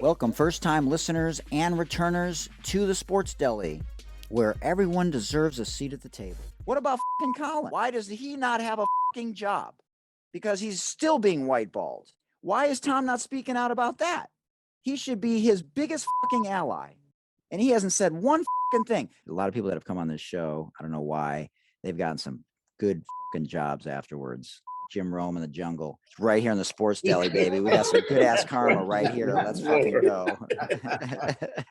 Welcome first-time listeners and returners to the Sports Deli, where everyone deserves a seat at the table. What about fucking Colin? Why does he not have a fucking job? Because he's still being whiteballed. Why is Tom not speaking out about that? He should be his biggest fucking ally. And he hasn't said one fucking thing. A lot of people that have come on this show, I don't know why, they've gotten some good fucking jobs afterwards. Jim Rome in the jungle. It's right here in the Sports Deli, baby. We got some good ass karma right here. Let's fucking go.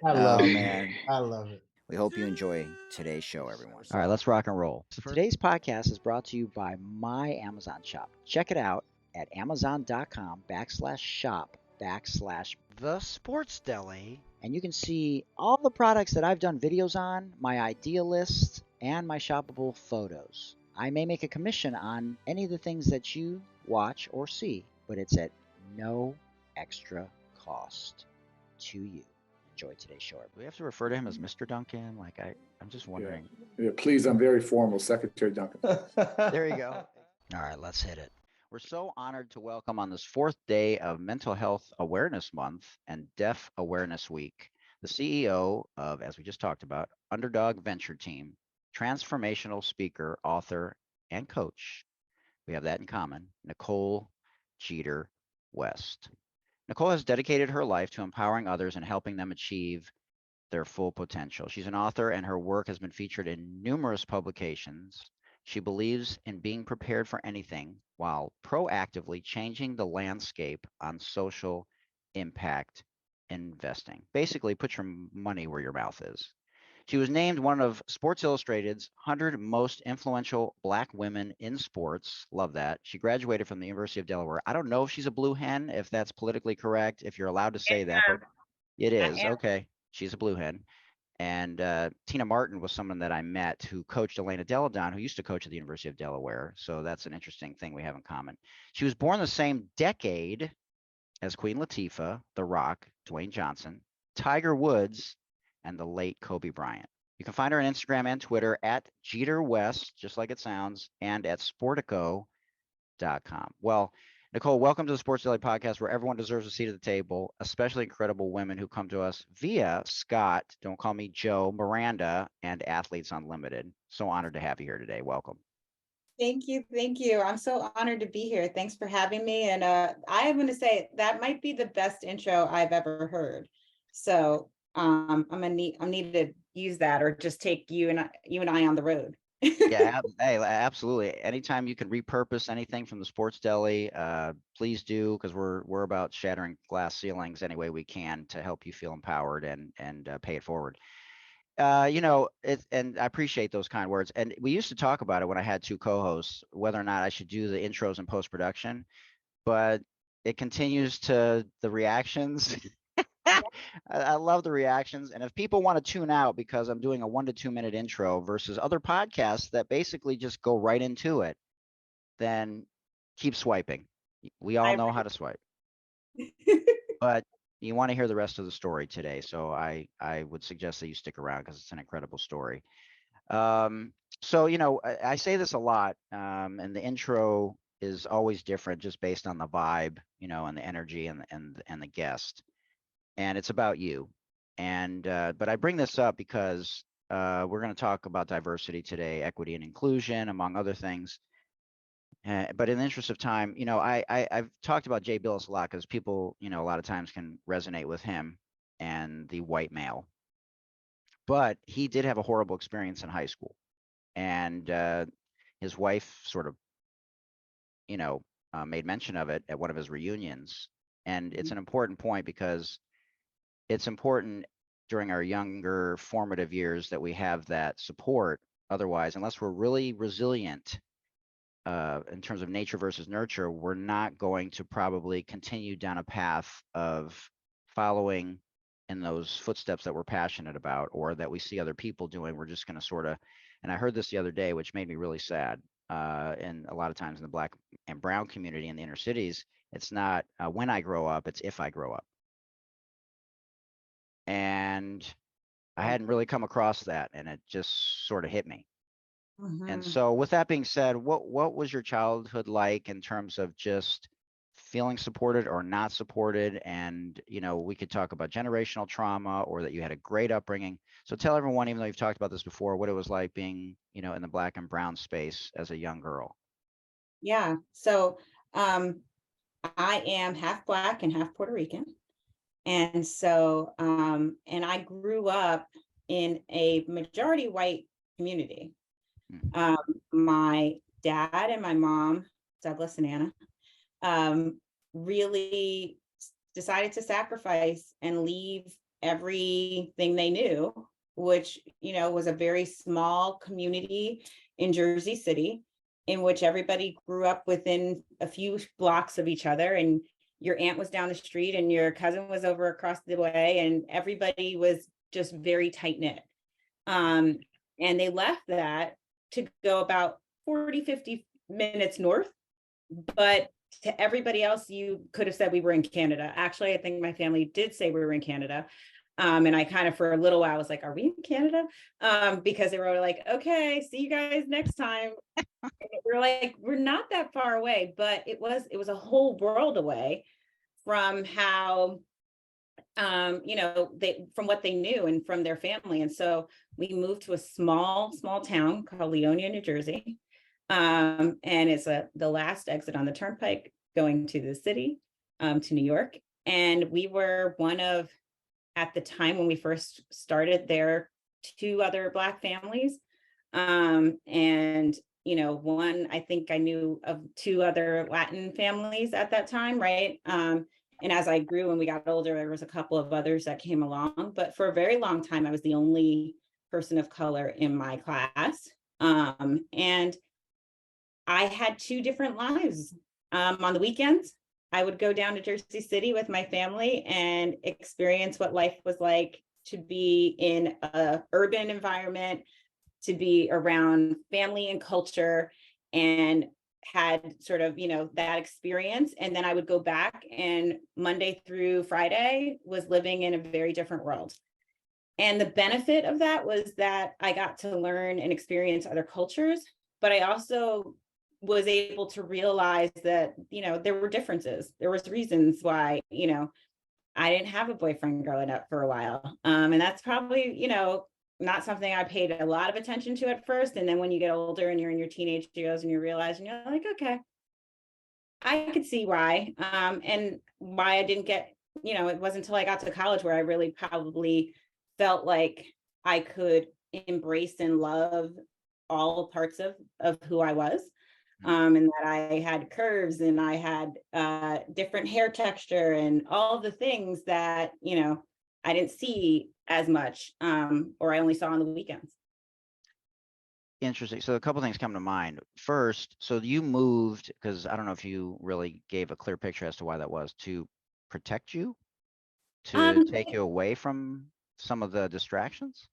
I love it. Man. I love it. We hope you enjoy today's show, everyone. All right, let's rock and roll. Today's podcast is brought to you by my Amazon shop. Check it out at amazon.com/shop/the Sports Deli. And you can see all the products that I've done videos on, my idea list, and my shoppable photos. I may make a commission on any of the things that you watch or see, but it's at no extra cost to you. Enjoy today's show. Do we have to refer to him as Mr. Duncan? Like, I'm just wondering. Yeah, please, I'm very formal, Secretary Duncan. There you go. All right, let's hit it. We're so honored to welcome on this fourth day of Mental Health Awareness Month and Deaf Awareness Week, the CEO of, as we just talked about, Underdog Venture Team, transformational speaker, author, and coach. We have that in common, Nicole Jeter West. Nicole has dedicated her life to empowering others and helping them achieve their full potential. She's an author, and her work has been featured in numerous publications. She believes in being prepared for anything while proactively changing the landscape on social impact investing. Basically, put your money where your mouth is. She was named one of Sports Illustrated's 100 most influential Black women in sports. Love that. She graduated from the University of Delaware. I don't know if she's a blue hen, if that's politically correct, if you're allowed to say that, but it is. Okay. She's a blue hen. And Tina Martin was someone that I met who coached Elena Deladon, who used to coach at the University of Delaware. So that's an interesting thing we have in common. She was born the same decade as Queen Latifah, The Rock, Dwayne Johnson, Tiger Woods, and the late Kobe Bryant. You can find her on Instagram and Twitter at Jeter West, just like it sounds, and at Sportico.com. Well, Nicole, welcome to the Sports Daily Podcast, where everyone deserves a seat at the table, especially incredible women who come to us via Scott, Don't Call Me Joe, Miranda, and Athletes Unlimited. So honored to have you here today. Welcome. Thank you. Thank you. I'm so honored to be here. Thanks for having me. And I'm going to say that might be the best intro I've ever heard. So I'm need to use that, or just take you and I on the road. Yeah, hey, absolutely. Anytime you can repurpose anything from the Sports Deli, please do, because we're about shattering glass ceilings any way we can to help you feel empowered and pay it forward. And I appreciate those kind words. And we used to talk about it when I had two co-hosts, whether or not I should do the intros and post-production, but it continues to the reactions. I love the reactions. And if people want to tune out because I'm doing a 1 to 2 minute intro versus other podcasts that basically just go right into it, then keep swiping. We all know how to swipe. But you want to hear the rest of the story today. So I would suggest that you stick around because it's an incredible story. So, I say this a lot, and the intro is always different just based on the vibe, and the energy and the guest. And it's about you. And but I bring this up because we're going to talk about diversity today, equity and inclusion, among other things. But in the interest of time, I've talked about Jay Billis a lot because people, a lot of times can resonate with him and the white male. But he did have a horrible experience in high school. And his wife sort of, made mention of it at one of his reunions. And it's an important point because it's important during our younger formative years that we have that support. Otherwise, unless we're really resilient in terms of nature versus nurture, we're not going to probably continue down a path of following in those footsteps that we're passionate about or that we see other people doing. We're just going to sort of, and I heard this the other day, which made me really sad. And a lot of times in the Black and brown community in the inner cities, it's not when I grow up, it's if I grow up. And I hadn't really come across that, and it just sort of hit me. And so with that being said, what was your childhood like in terms of just feeling supported or not supported. And, you know, we could talk about generational trauma or that you had a great upbringing. So tell everyone, even though you've talked about this before, what it was like being, you know, in the Black and brown space as a young girl. Yeah. So I am half Black and half Puerto Rican. And so, and I grew up in a majority white community. Mm. My dad and my mom, Douglas and Anna, really decided to sacrifice and leave everything they knew, which, you know, was a very small community in Jersey City, in which everybody grew up within a few blocks of each other, and your aunt was down the street and your cousin was over across the way, and everybody was just very tight knit. And they left that to go about 40, 50 minutes north. But to everybody else, you could have said we were in Canada. Actually, I think my family did say we were in Canada. And I kind of, for a little while, was like, are we in Canada? Because they were like, okay, see you guys next time. We're like, we're not that far away, but it was a whole world away from how, you know, from what they knew and from their family. And so we moved to a small town called Leonia, New Jersey. And it's the last exit on the turnpike going to the city, to New York. And we were one of, at the time when we first started there, 2 other Black families. And, you know, one, I think I knew of 2 other Latin families at that time, right? And as I grew and we got older, there was a couple of others that came along. But for a very long time, I was the only person of color in my class. And I had 2 different lives. On the weekends, I would go down to Jersey City with my family and experience what life was like to be in an urban environment, to be around family and culture, and had sort of, you know, that experience. And then I would go back, and Monday through Friday was living in a very different world. And the benefit of that was that I got to learn and experience other cultures, but I also was able to realize that, you know, there were differences. There was reasons why, you know, I didn't have a boyfriend growing up for a while. And that's probably, you know, not something I paid a lot of attention to at first. And then when you get older and you're in your teenage years and you realize, and you're like, okay, I could see why. And why I didn't get, you know, it wasn't until I got to college where I really probably felt like I could embrace and love all parts of who I was. And that I had curves and I had different hair texture and all the things that, you know, I didn't see as much, or I only saw on the weekends. Interesting. So a couple things come to mind. First, so you moved, because I don't know if you really gave a clear picture as to why that was, to protect you, to take you away from some of the distractions?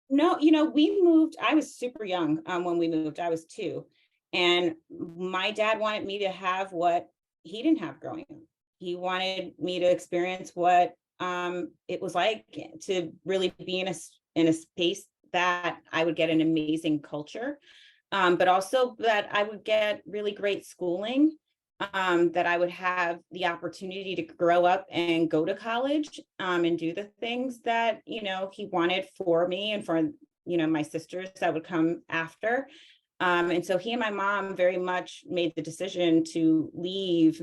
No, you know, we moved, I was super young when we moved. I was 2. And my dad wanted me to have what he didn't have growing up. He wanted me to experience what it was like to really be in a space that I would get an amazing culture, but also that I would get really great schooling, that I would have the opportunity to grow up and go to college, and do the things that, you know, he wanted for me and for, you know, my sisters that would come after. And so he and my mom very much made the decision to leave,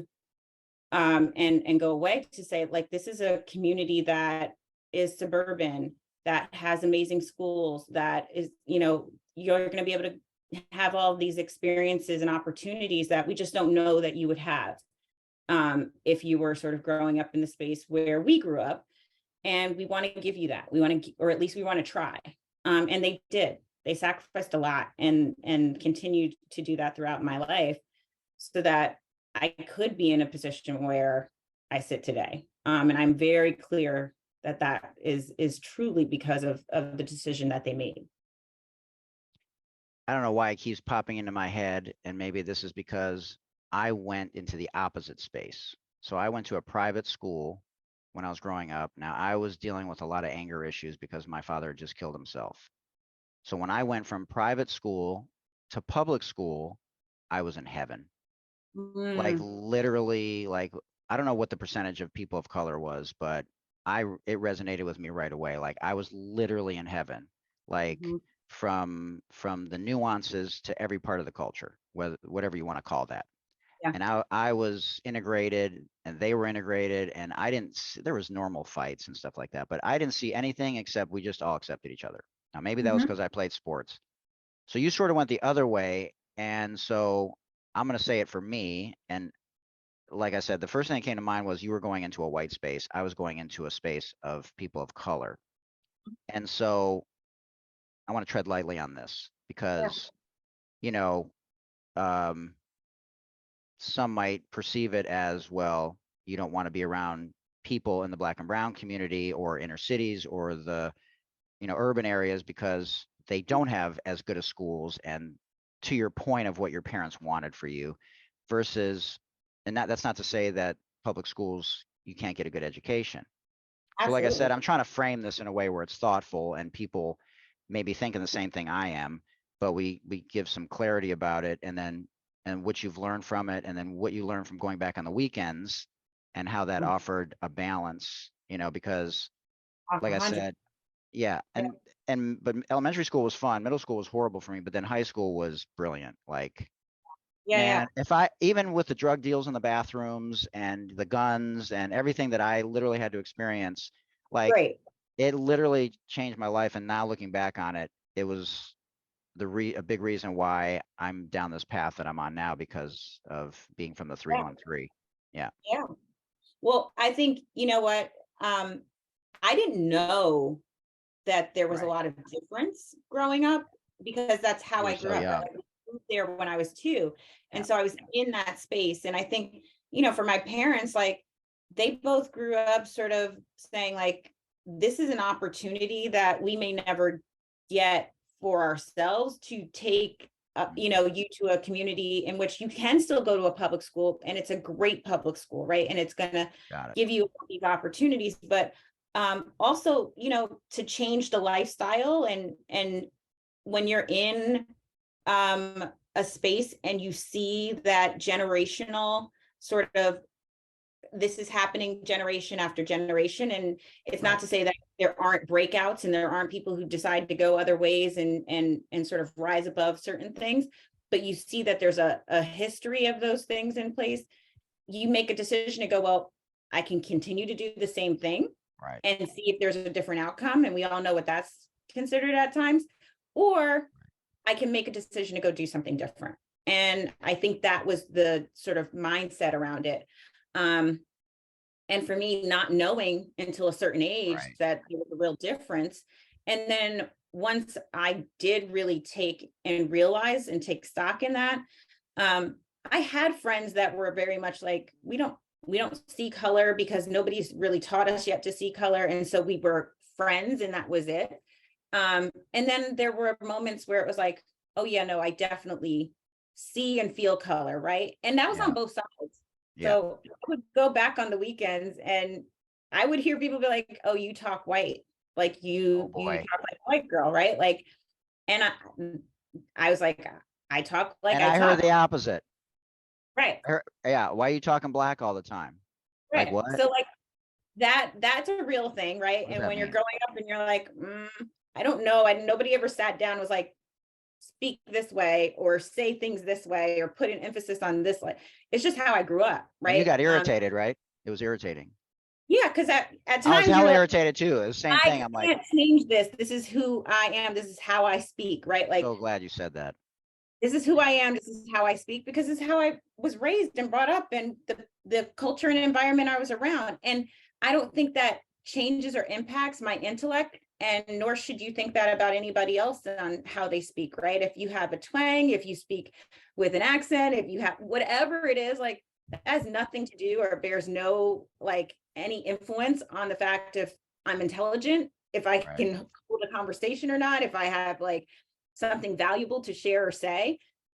and go away, to say, like, this is a community that is suburban, that has amazing schools, that is, you know, you're going to be able to have all these experiences and opportunities that we just don't know that you would have, if you were sort of growing up in the space where we grew up. And we want to give you that. We want to, or at least we want to try. And they did. They sacrificed a lot and continued to do that throughout my life, so that I could be in a position where I sit today. And I'm very clear that that is truly because of the decision that they made. I don't know why it keeps popping into my head, and maybe this is because I went into the opposite space. So I went to a private school when I was growing up. Now, I was dealing with a lot of anger issues because my father had just killed himself. So when I went from private school to public school, I was in heaven. Like Mm, literally, like I don't know what the percentage of people of color was, but it resonated with me right away. Like I was literally in heaven, like mhm. from the nuances to every part of the culture, whatever you want to call that. Yeah. And I was integrated and they were integrated, and I didn't there was normal fights and stuff like that, but I didn't see anything except we just all accepted each other. Now maybe that was Mhm. because I played sports. So you sort of went the other way, and so I'm going to say it for me. And like I said, the first thing that came to mind was you were going into a white space. I was going into a space of people of color. And so I want to tread lightly on this Yeah. because, you know, um, some might perceive it as, well, you don't want to be around people in the black and brown community or inner cities or the, urban areas because they don't have as good of schools. And to your point of what your parents wanted for you versus, and that's not to say that public schools, you can't get a good education. So like I Absolutely. said, I'm trying to frame this in a way where it's thoughtful and people maybe thinking the same thing I am, but we give some clarity about it, and what you've learned from it, and then what you learned from going back on the weekends and how that Mm, offered a balance, because a like I 100. said, yeah, Yeah. but elementary school was fun, middle school was horrible for me, but then high school was brilliant. Like, Yeah. Yeah. man, if I even with the drug deals in the bathrooms and the guns and everything that I literally had to experience, like Great. it literally changed my life. And now looking back on it, it was a big reason why I'm down this path that I'm on now because of being from the Yeah. 313. Yeah. Yeah. Well, I think, you know what? I didn't know that there was a Right. lot of difference growing up because that's how You I were so grew up, right? young. I moved there when I was 2. Yeah. And so I was in that space. And I think, for my parents, like they both grew up sort of saying, like, this is an opportunity that we may never get for ourselves to take you to a community in which you can still go to a public school and it's a great public school, right? And it's going to Got it. give you these opportunities, but also, to change the lifestyle and when you're in a space and you see that generational sort of this is happening generation after generation, and it's not Right. to say that there aren't breakouts and there aren't people who decide to go other ways and sort of rise above certain things, but you see that there's a history of those things in place. You make a decision to go, well, I can continue to do the same thing Right. and see if there's a different outcome. And we all know what that's considered at times. Or I can make a decision to go do something different. And I think that was the sort of mindset around it. Um, and for me, not knowing until a certain age Right. that there was a real difference. And then once I did really take and realize and take stock in that, I had friends that were very much like, we don't see color because nobody's really taught us yet to see color. And so we were friends and that was it. And then there were moments where it was like, oh yeah, no, I definitely see and feel color, right? And that was Yeah. on both sides. Yeah. So I would go back on the weekends and I would hear people be like, oh, you talk white, like Oh you boy. talk like a white girl, right? Like, and I was like, I talk like And I I heard talk, the opposite. right? Yeah. Why are you talking black all the time? Like Right. what? So like that's a real thing, right? What does And that when you're mean? growing up and you're like, I don't know, nobody ever sat down and was like, speak this way or say things this way or put an emphasis on this. Like, it's just how I grew up, And you right? got irritated, right? It was irritating. Yeah, because at I was times hell you're like, irritated too. It was the same thing. I I'm like, can't change this. This is who I am. This is how I speak, right? Like, so glad you said that. this is who Yeah. I am. This is how I speak because this is how I was raised and brought up and the culture and environment I was around. And I don't think that changes or impacts my intellect, and nor should you think that about anybody else on how they speak, right? If you have a twang, if you speak with an accent, if you have whatever it is, like that has nothing to do or bears no like any influence on the fact if I'm intelligent, if I Right. can hold a conversation or not, if I have like something valuable to share or say,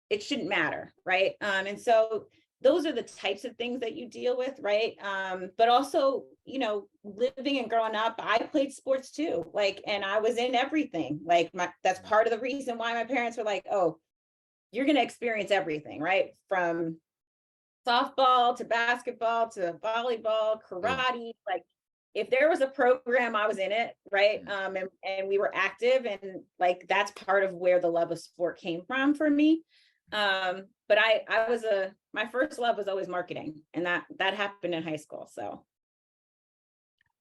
it shouldn't matter, right? And so those are the types of things that you deal with, right? But also, living and growing up, I played sports too, like, and I was in everything. Like, that's part of the reason why my parents were like, "Oh, you're going to experience everything, right? From softball to basketball to volleyball, karate, like if there was a program, I was in it, right? And we were active, and like that's part of where the love of sport came from for me. But I was my first love was always marketing, and that happened in high school. So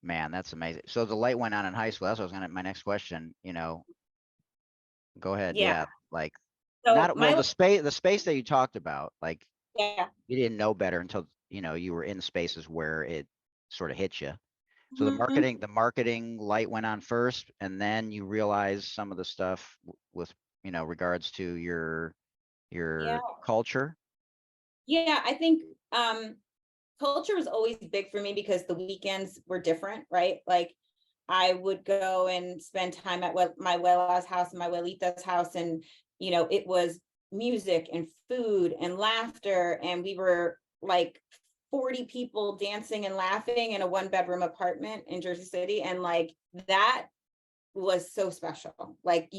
Man, that's amazing. So the light went on in high school. That's what I was my next question, go ahead. yeah. Yeah. Like So the space that you talked about, like yeah. you didn't know better until, you were in spaces where it sort of hit you. So Mhm. the marketing light went on first, and then you realized some of the stuff with, regards to Yeah. your culture. Yeah. I think culture was always big for me because the weekends were different, right? Like I would go and spend time at my abuela's house and my abuelita's house, and it was music and food and laughter, and we were like 40 people dancing and laughing in a one-bedroom apartment in Jersey City, and like that was so special. Like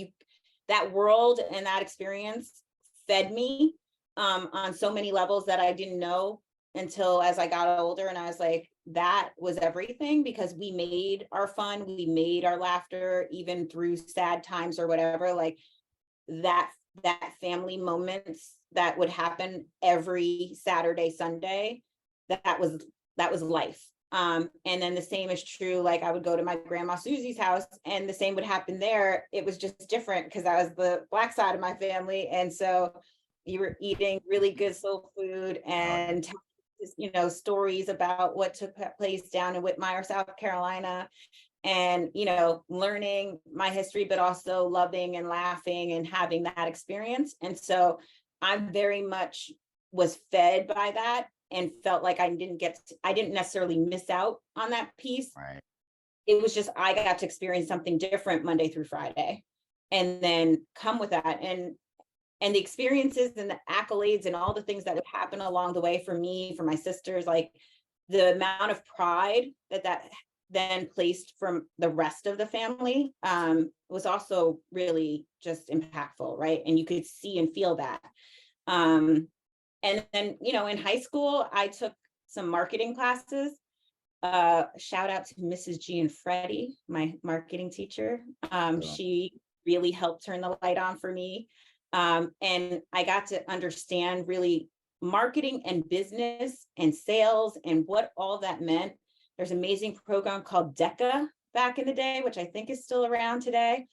that world and that experience fed me on so many levels that I didn't know until as I got older. And I was like, that was everything, because we made our fun, we made our laughter, even through sad times or whatever. Like that family moments that would happen every Saturday, Sunday, that was life. And then the same is true, like I would go to my grandma Susie's house and the same would happen there. It was just different because I was the Black side of my family. And so you were eating really good soul food Oh, yeah. and stories about what took place down in Whitmire, South Carolina, and learning my history, but also loving and laughing and having that experience. And so I very much was fed by that and felt like I didn't necessarily miss out on that piece. Right. It was just I got to experience something different Monday through Friday, and then come with that, and the experiences and the accolades and all the things that would happen along the way for me, for my sisters, like the amount of pride that then placed from the rest of the family was also really just impactful, right? And you could see and feel that. And then, in high school, I took some marketing classes. Shout out to Mrs. G and Freddie, my marketing teacher. Cool. She really helped turn the light on for me. And I got to understand really marketing and business and sales and what all that meant. There's an amazing program called DECA back in the day, which I think is still around today.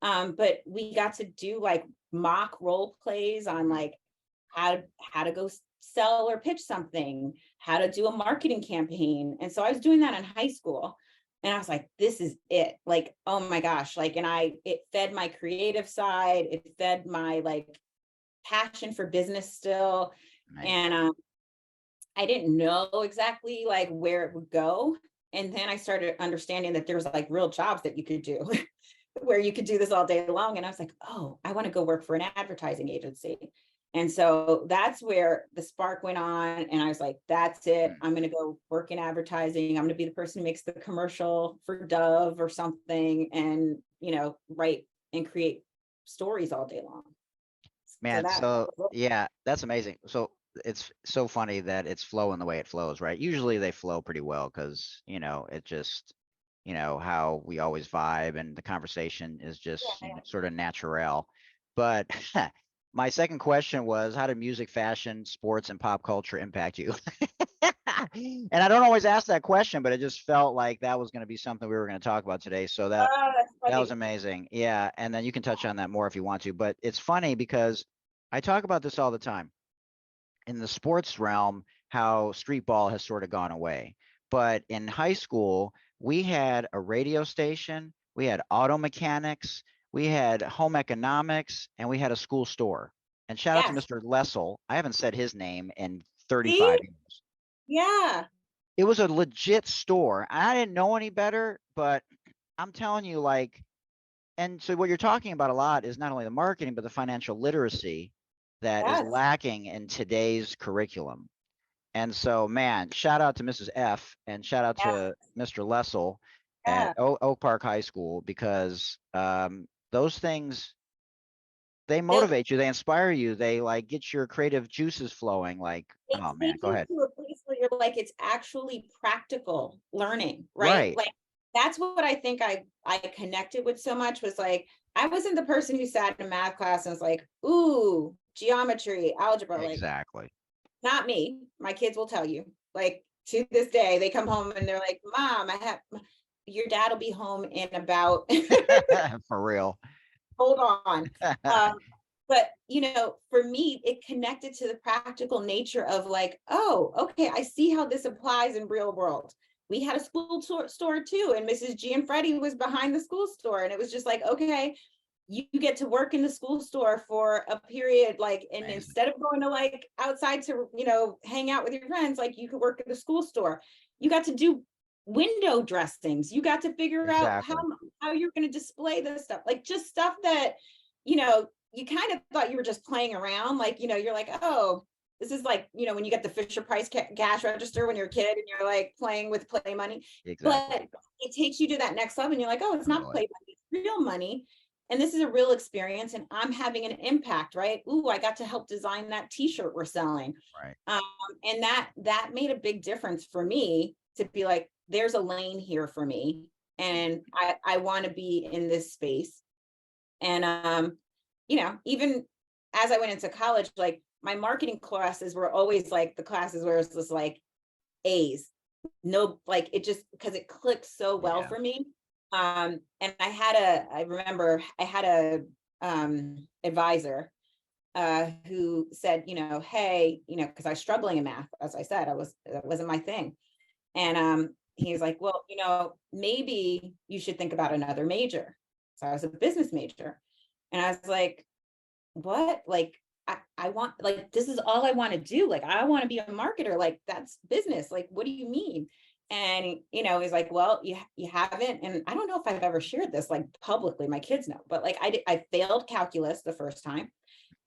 But we got to do like mock role plays on like how to go sell or pitch something, how to do a marketing campaign. And so I was doing that in high school. And I was like, this is it. Like, oh my gosh. Like, and it fed my creative side. It fed my like passion for business still. Nice. And I didn't know exactly like where it would go. And then I started understanding that there's like real jobs that you could do where you could do this all day long. And I was like, oh, I want to go work for an advertising agency. And so that's where the spark went on. And I was like, that's it. I'm going to go work in advertising. I'm going to be the person who makes the commercial for Dove or something, and, write and create stories all day long. Man, so yeah, that's amazing. So it's so funny that it's flowing the way it flows, right? Usually they flow pretty well because, it just, how we always vibe and the conversation is just, sort of natural. But my second question was, how did music, fashion, sports, and pop culture impact you? And I don't always ask that question, but it just felt like that was going to be something we were going to talk about today. So that was amazing. Yeah. And then you can touch on that more if you want to. But it's funny because I talk about this all the time in the sports realm, how street ball has sort of gone away. But in high school, we had a radio station, we had auto mechanics, we had home economics, and we had a school store. And shout out to Mr. Lessel. I haven't said his name in 35 years. Yeah. It was a legit store. I didn't know any better, but I'm telling you, like, and so what you're talking about a lot is not only the marketing, but the financial literacy that is lacking in today's curriculum. And so, man, shout out to Mrs. F and shout out to Mr. Lessel at Oak Park High School, because those things They motivate you, they inspire you, they like get your creative juices flowing. Like, It oh man, takes go you ahead. to a place where you're like, it's actually practical learning, right? Right. Like that's what I think I connected with so much was like, I wasn't the person who sat in a math class and was like, ooh, geometry, algebra, like Exactly. not me. My kids will tell you, like to this day, they come home and they're like, Mom, your dad will be home in about For real. hold on. But for me, it connected to the practical nature of like, oh, okay, I see how this applies in real world. We had a school store too, and Mrs. G and Freddie was behind the school store, and it was just like, okay, you get to work in the school store for a period, like, and Amazing. instead of going to like outside to hang out with your friends, like you could work at the school store. You got to do window dressings. You got to figure out Exactly. how you're going to display this stuff, like just stuff that you kind of thought you were just playing around, like you're like, oh, this is like when you get the Fisher Price cash register when you're a kid and you're like playing with play money. Exactly. But it takes you to that next level and you're like, oh, it's not Totally. play money, it's real money. And this is a real experience and I'm having an impact, right? Ooh, I got to help design that t-shirt we're selling. Right. And that made a big difference for me to be like, there's a lane here for me. And I want to be in this space. And even as I went into college, like my marketing classes were always like the classes where it's just like A's. No, like it just because it clicked so well Yeah. for me. And I remember I had a advisor who said, hey, because I was struggling in math, as I said, that wasn't my thing. And he was like, well, maybe you should think about another major. So I was a business major. And I was like, what? Like, I want, like, this is all I want to do. Like, I want to be a marketer. Like, that's business. Like, what do you mean? And, he's like, well, you haven't. And I don't know if I've ever shared this like publicly, my kids know, but like I failed calculus the first time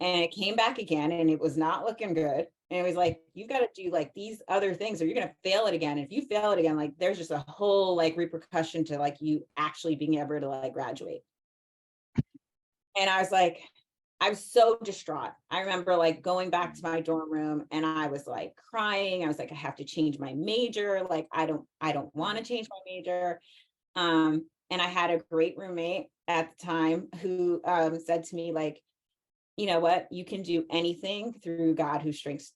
and it came back again and it was not looking good. And it was like, you've got to do like these other things or you're going to fail it again. And if you fail it again, like there's just a whole like repercussion to like you actually being able to like graduate. And I was like, I was so distraught. I remember like going back to my dorm room and I was like crying. I was like, I have to change my major. Like, I don't want to change my major. And I had a great roommate at the time who said to me, like, you know what, you can do anything through God who strengthens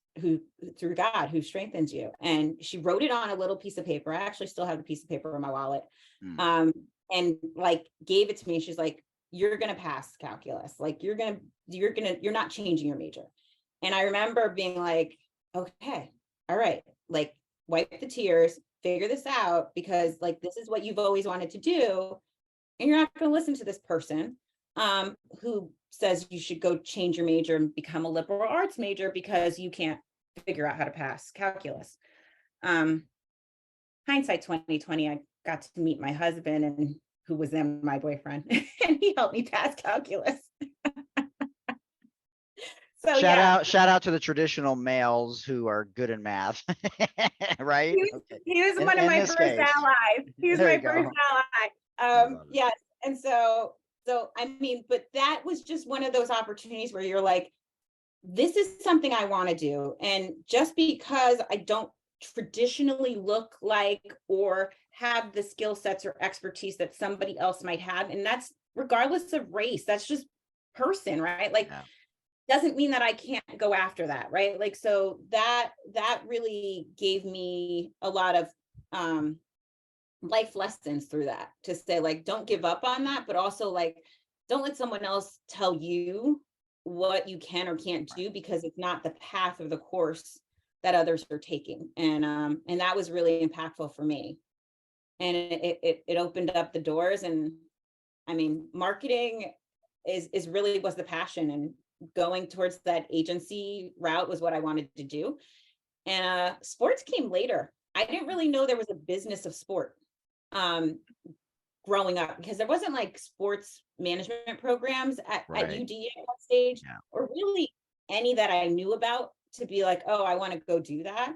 you. And she wrote it on a little piece of paper. I actually still have the piece of paper in my wallet. And like gave it to me. She's like, you're going to pass calculus. Like you're not changing your major. And I remember being like, okay, all right, like wipe the tears, figure this out, because like, this is what you've always wanted to do. And you're not going to listen to this person who says you should go change your major and become a liberal arts major because you can't figure out how to pass calculus. Hindsight 2020, I got to meet my husband and who was then my boyfriend, and he helped me pass calculus. So shout out to the traditional males who are good in math. Right? He was one of my first allies. He was my first ally. Yes. And so I mean, but that was just one of those opportunities where you're like, this is something I want to do. And just because I don't traditionally look like or have the skill sets or expertise that somebody else might have, and that's regardless of race, that's just person, right? Like doesn't mean that I can't go after that, right? Like, so that really gave me a lot of life lessons through that, to say like, don't give up on that, but also like, don't let someone else tell you what you can or can't do, because it's not the path or the course that others are taking. And that was really impactful for me. And it opened up the doors. And I mean, marketing is really was the passion, and going towards that agency route was what I wanted to do. And sports came later. I didn't really know there was a business of sport growing up, because there wasn't like sports management programs at UD at that stage, or really any that I knew about to be like, oh, I want to go do that.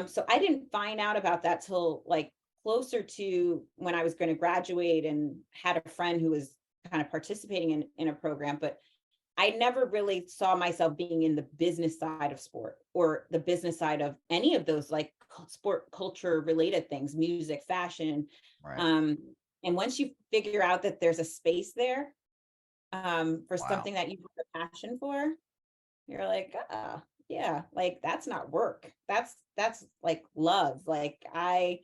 So I didn't find out about that till like closer to when I was going to graduate, and had a friend who was kind of participating in a program. But I never really saw myself being in the business side of sport or the business side of any of those like sport culture related things, music, fashion. Right. And once you figure out that there's a space there for Wow. something that you have a passion for, you're like, yeah, like that's not work. That's like love. Like I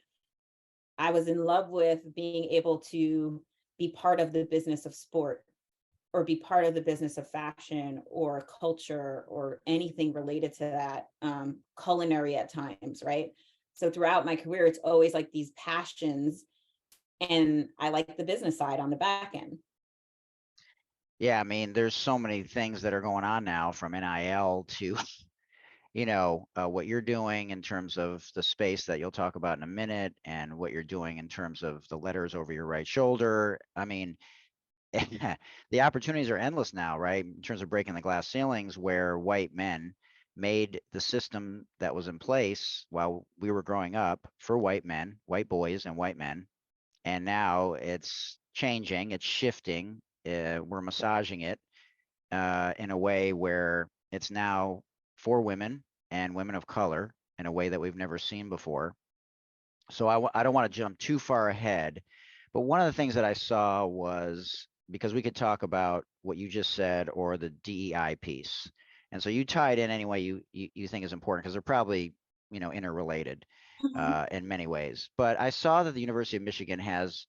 was in love with being able to be part of the business of sport or be part of the business of fashion or culture or anything related to that, culinary at times, right? So throughout my career, it's always like these passions, and I like the business side on the back end. Yeah, I mean, there's so many things that are going on now, from NIL to, what you're doing in terms of the space that you'll talk about in a minute, and what you're doing in terms of the letters over your right shoulder. I mean, the opportunities are endless now, right? In terms of breaking the glass ceilings, where white men made the system that was in place while we were growing up for white men, white boys and white men. And now it's changing, it's shifting. We're massaging it in a way where it's now for women and women of color in a way that we've never seen before. So I don't want to jump too far ahead, but one of the things that I saw was, because we could talk about what you just said or the DEI piece. And so you tie it in any way you think is important, because they're probably, interrelated in many ways. But I saw that the University of Michigan has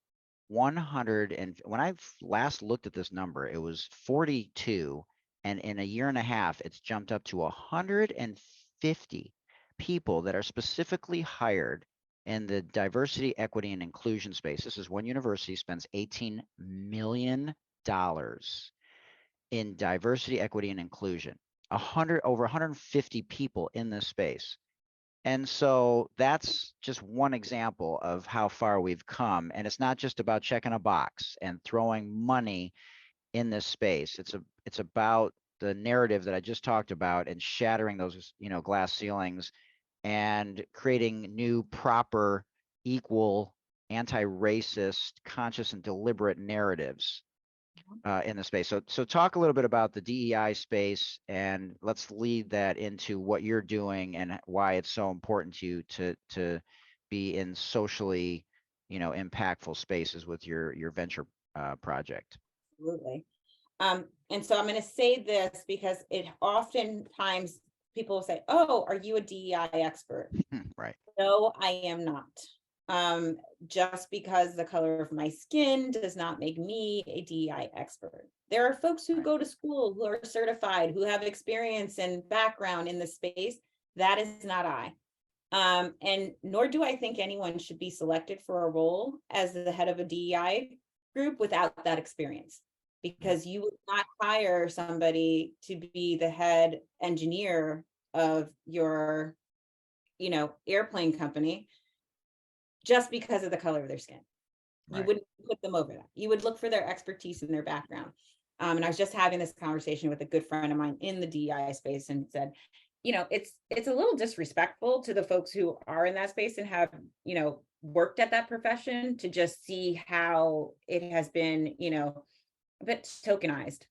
100, and when I last looked at this number, it was 42, and in a year and a half, it's jumped up to 150 people that are specifically hired in the diversity, equity, and inclusion space. This is one university spends $18 million in diversity, equity, and inclusion. Over 150 people in this space. And so that's just one example of how far we've come. And it's not just about checking a box and throwing money in this space. It's about the narrative that I just talked about, and shattering those, glass ceilings, and creating new, proper, equal, anti-racist, conscious and deliberate narratives in the space. So talk a little bit about the DEI space, and let's lead that into what you're doing and why it's so important to you to be in socially, impactful spaces with your venture project. Absolutely. And so I'm going to say this because it oftentimes people will say, "Oh, are you a DEI expert?" Right. No, I am not. Just because the color of my skin does not make me a DEI expert. There are folks who Right. go to school, who are certified, who have experience and background in the space. That is not I. And nor do I think anyone should be selected for a role as the head of a DEI group without that experience, because you would not hire somebody to be the head engineer of your, airplane company just because of the color of their skin. You Right. wouldn't put them over that. You would look for their expertise and their background. And I was just having this conversation with a good friend of mine in the DEI space, and said, it's a little disrespectful to the folks who are in that space and have, worked at that profession, to just see how it has been, a bit tokenized.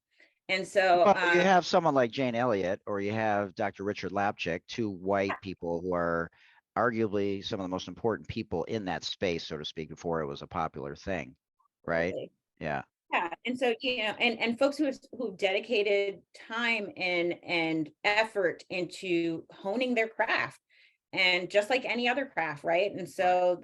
And so Well, you have someone like Jane Elliott, or you have Dr. Richard Lapchick, two white people who are arguably some of the most important people in that space, so to speak, before it was a popular thing, right? absolutely. Yeah. Yeah, and so and folks who dedicated time and effort into honing their craft, and just like any other craft, right? And so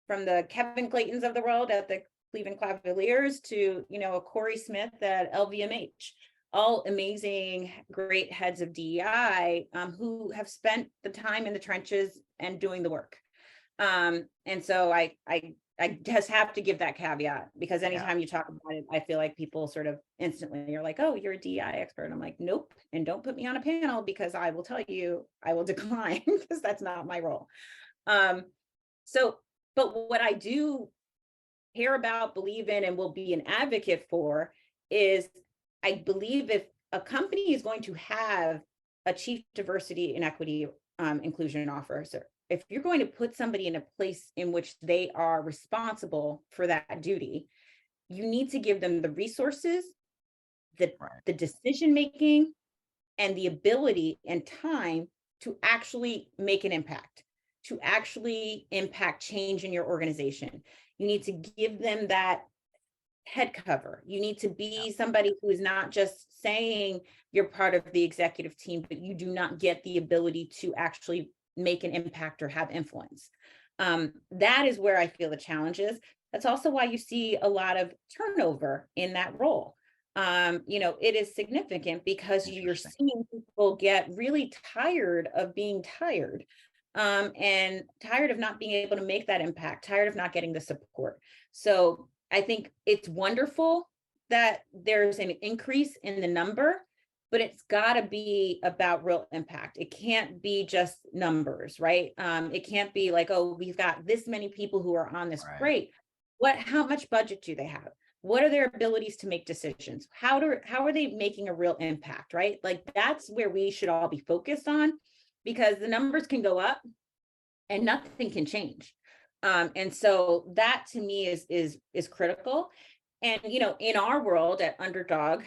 from the Kevin Claytons of the world at the Cleveland Cavaliers to a Corey Smith at LVMH, all amazing, great heads of DEI who have spent the time in the trenches and doing the work. And so I just have to give that caveat, because anytime you talk about it, I feel like people sort of instantly are like, "Oh, you're a DEI expert." And I'm like, "Nope." And don't put me on a panel, because I will tell you, I will decline, because that's not my role. But what I do care about, believe in, and will be an advocate for is, I believe if a company is going to have a chief diversity and equity inclusion officer, if you're going to put somebody in a place in which they are responsible for that duty, you need to give them the resources the decision making and the ability and time to actually make an impact, to actually impact change in your organization. You need to give them that head cover. You need to be somebody who is not just saying you're part of the executive team, but you do not get the ability to actually make an impact or have influence. That is where I feel the challenge is. That's also why you see a lot of turnover in that role. It is significant because you're seeing people get really tired of being tired, and tired of not being able to make that impact, tired of not getting the support. So I think it's wonderful that there's an increase in the number, but it's got to be about real impact. It can't be just numbers, right? It can't be like, oh, we've got this many people who are on this. Great. How much budget do they have? What are their abilities to make decisions? How are they making a real impact, right? Like that's where we should all be focused on, because the numbers can go up and nothing can change. And so that to me is critical. And in our world at Underdog,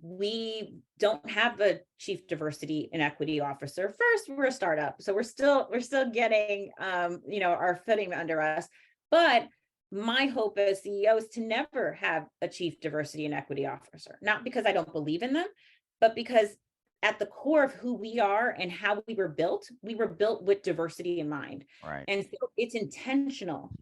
we don't have a chief diversity and equity officer. First, we're a startup, so we're still getting our footing under us. But my hope as CEO is to never have a chief diversity and equity officer, not because I don't believe in them, but because at the core of who we are and how we were built with diversity in mind. Right. And so it's intentional.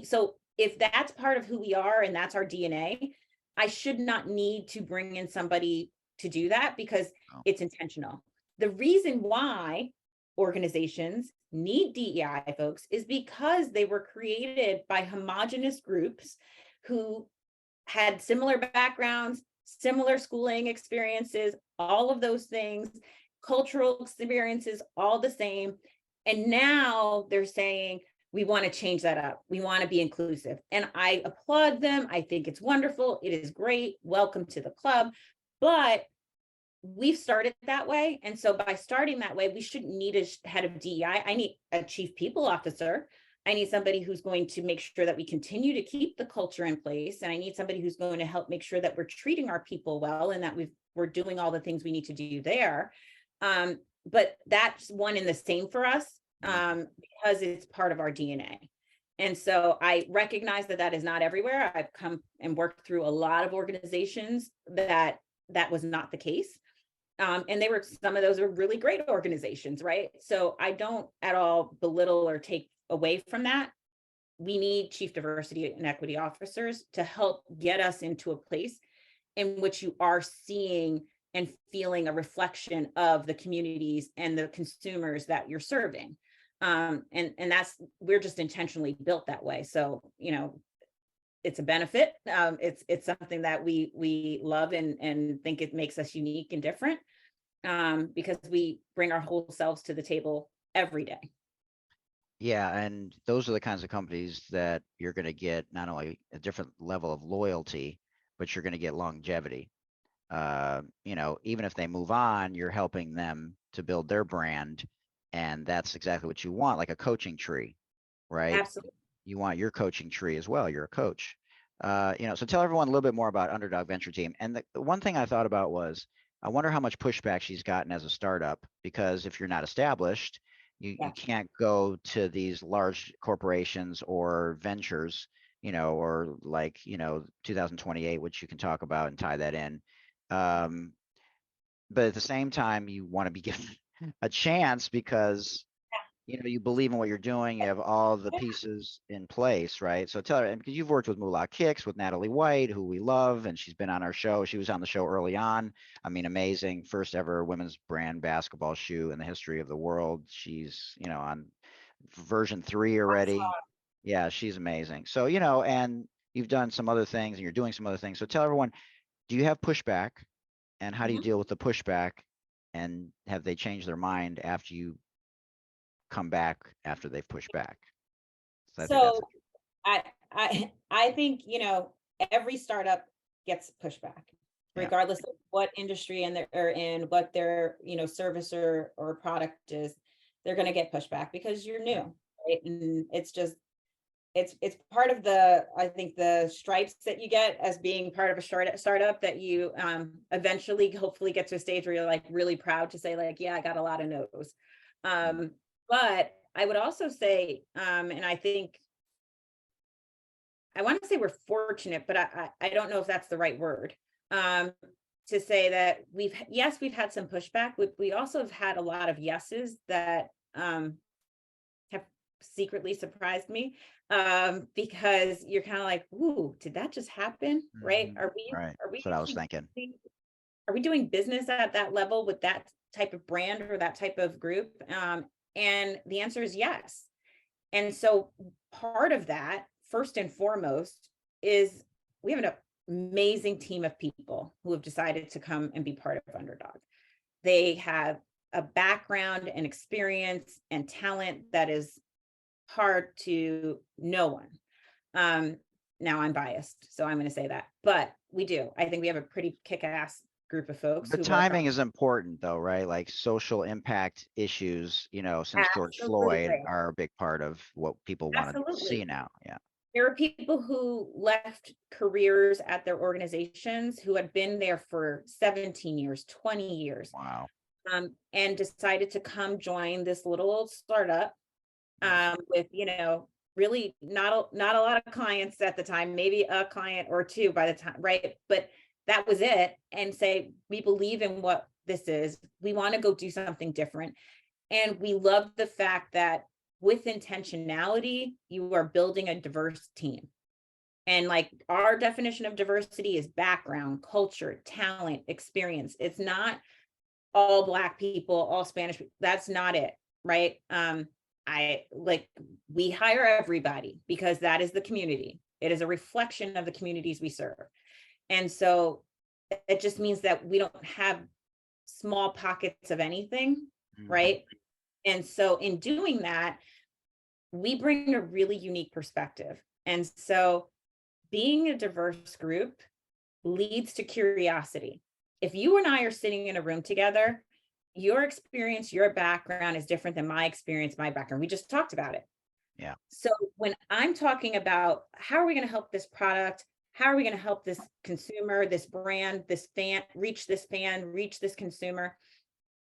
So if that's part of who we are and that's our DNA, I should not need to bring in somebody to do that because it's intentional. The reason why organizations need DEI folks is because they were created by homogenous groups who had similar backgrounds, similar schooling experiences, all of those things, cultural experiences, all the same. And now they're saying, we want to change that up. We want to be inclusive. And I applaud them. I think it's wonderful. It is great. Welcome to the club. But we've started that way. And so by starting that way, we shouldn't need a head of DEI. I need a chief people officer. I need somebody who's going to make sure that we continue to keep the culture in place. And I need somebody who's going to help make sure that we're treating our people well and that we're doing all the things we need to do there. But that's one and the same for us because it's part of our DNA. And so I recognize that is not everywhere. I've come and worked through a lot of organizations that was not the case. And some of those are really great organizations, right? So I don't at all belittle or take away from that. We need chief diversity and equity officers to help get us into a place in which you are seeing and feeling a reflection of the communities and the consumers that you're serving. And we're just intentionally built that way. So, it's a benefit. It's something that we love and think it makes us unique and different because we bring our whole selves to the table every day. Yeah, and those are the kinds of companies that you're going to get not only a different level of loyalty, but you're going to get longevity. Even if they move on, you're helping them to build their brand, and that's exactly what you want, like a coaching tree, right? Absolutely. You want your coaching tree as well. You're a coach. So tell everyone a little bit more about Underdog Venture Team. And the one thing I thought about was, I wonder how much pushback she's gotten as a startup, because if you're not established, you can't go to these large corporations or ventures, or like, 2028, which you can talk about and tie that in. But at the same time, you want to be given a chance because you believe in what you're doing, you have all the pieces in place, right? So tell her, and because you've worked with Moolah Kicks, with Natalie White, who we love, and she's been on our show. She was on the show early on. I mean, amazing, first ever women's brand basketball shoe in the history of the world. She's, on version 3 already. Yeah, she's amazing. So, and you've done some other things and you're doing some other things. So tell everyone, do you have pushback, and how do you deal with the pushback, and have they changed their mind after you come back after they've pushed back? So I think every startup gets pushback, regardless of what industry and they're in, what their service or product is. They're going to get pushback because you're new, right? And it's just it's part of the, I think, the stripes that you get as being part of a startup that you eventually hopefully get to a stage where you're like really proud to say like, yeah, I got a lot of no's. But I would also say, and I think I want to say we're fortunate, but I don't know if that's the right word. To say that we've had some pushback. We also have had a lot of yeses that have secretly surprised me, because you're kind of like, ooh, did that just happen? Right? Right. That's what I was thinking. Are we doing business at that level with that type of brand or that type of group? And the answer is yes. And so part of that, first and foremost, is we have an amazing team of people who have decided to come and be part of Underdog. They have a background and experience and talent that is hard to no one. Now I'm biased, so I'm going to say that, but we do. I think we have a pretty kick-ass group of folks. The timing is important though, right? Like social impact issues, since George Floyd Absolutely. are a big part of what people want to Absolutely. see now. Yeah. There are people who left careers at their organizations who had been there for 17 years, 20 years, Wow. and decided to come join this little old startup with, really not a lot of clients at the time, maybe a client or two by the time, right? But that was it. And say, we believe in what this is. We want to go do something different. And we love the fact that with intentionality, you are building a diverse team. And like our definition of diversity is background, culture, talent, experience. It's not all Black people, all Spanish people. That's not it, right? We hire everybody because that is the community. It is a reflection of the communities we serve. And so it just means that we don't have small pockets of anything, right? And so in doing that, we bring a really unique perspective. And so being a diverse group leads to curiosity. If you and I are sitting in a room together, your experience, your background is different than my experience, my background. We just talked about it. Yeah. So when I'm talking about how are we going to help this product, how are we going to help this consumer, this brand, this fan, reach this consumer,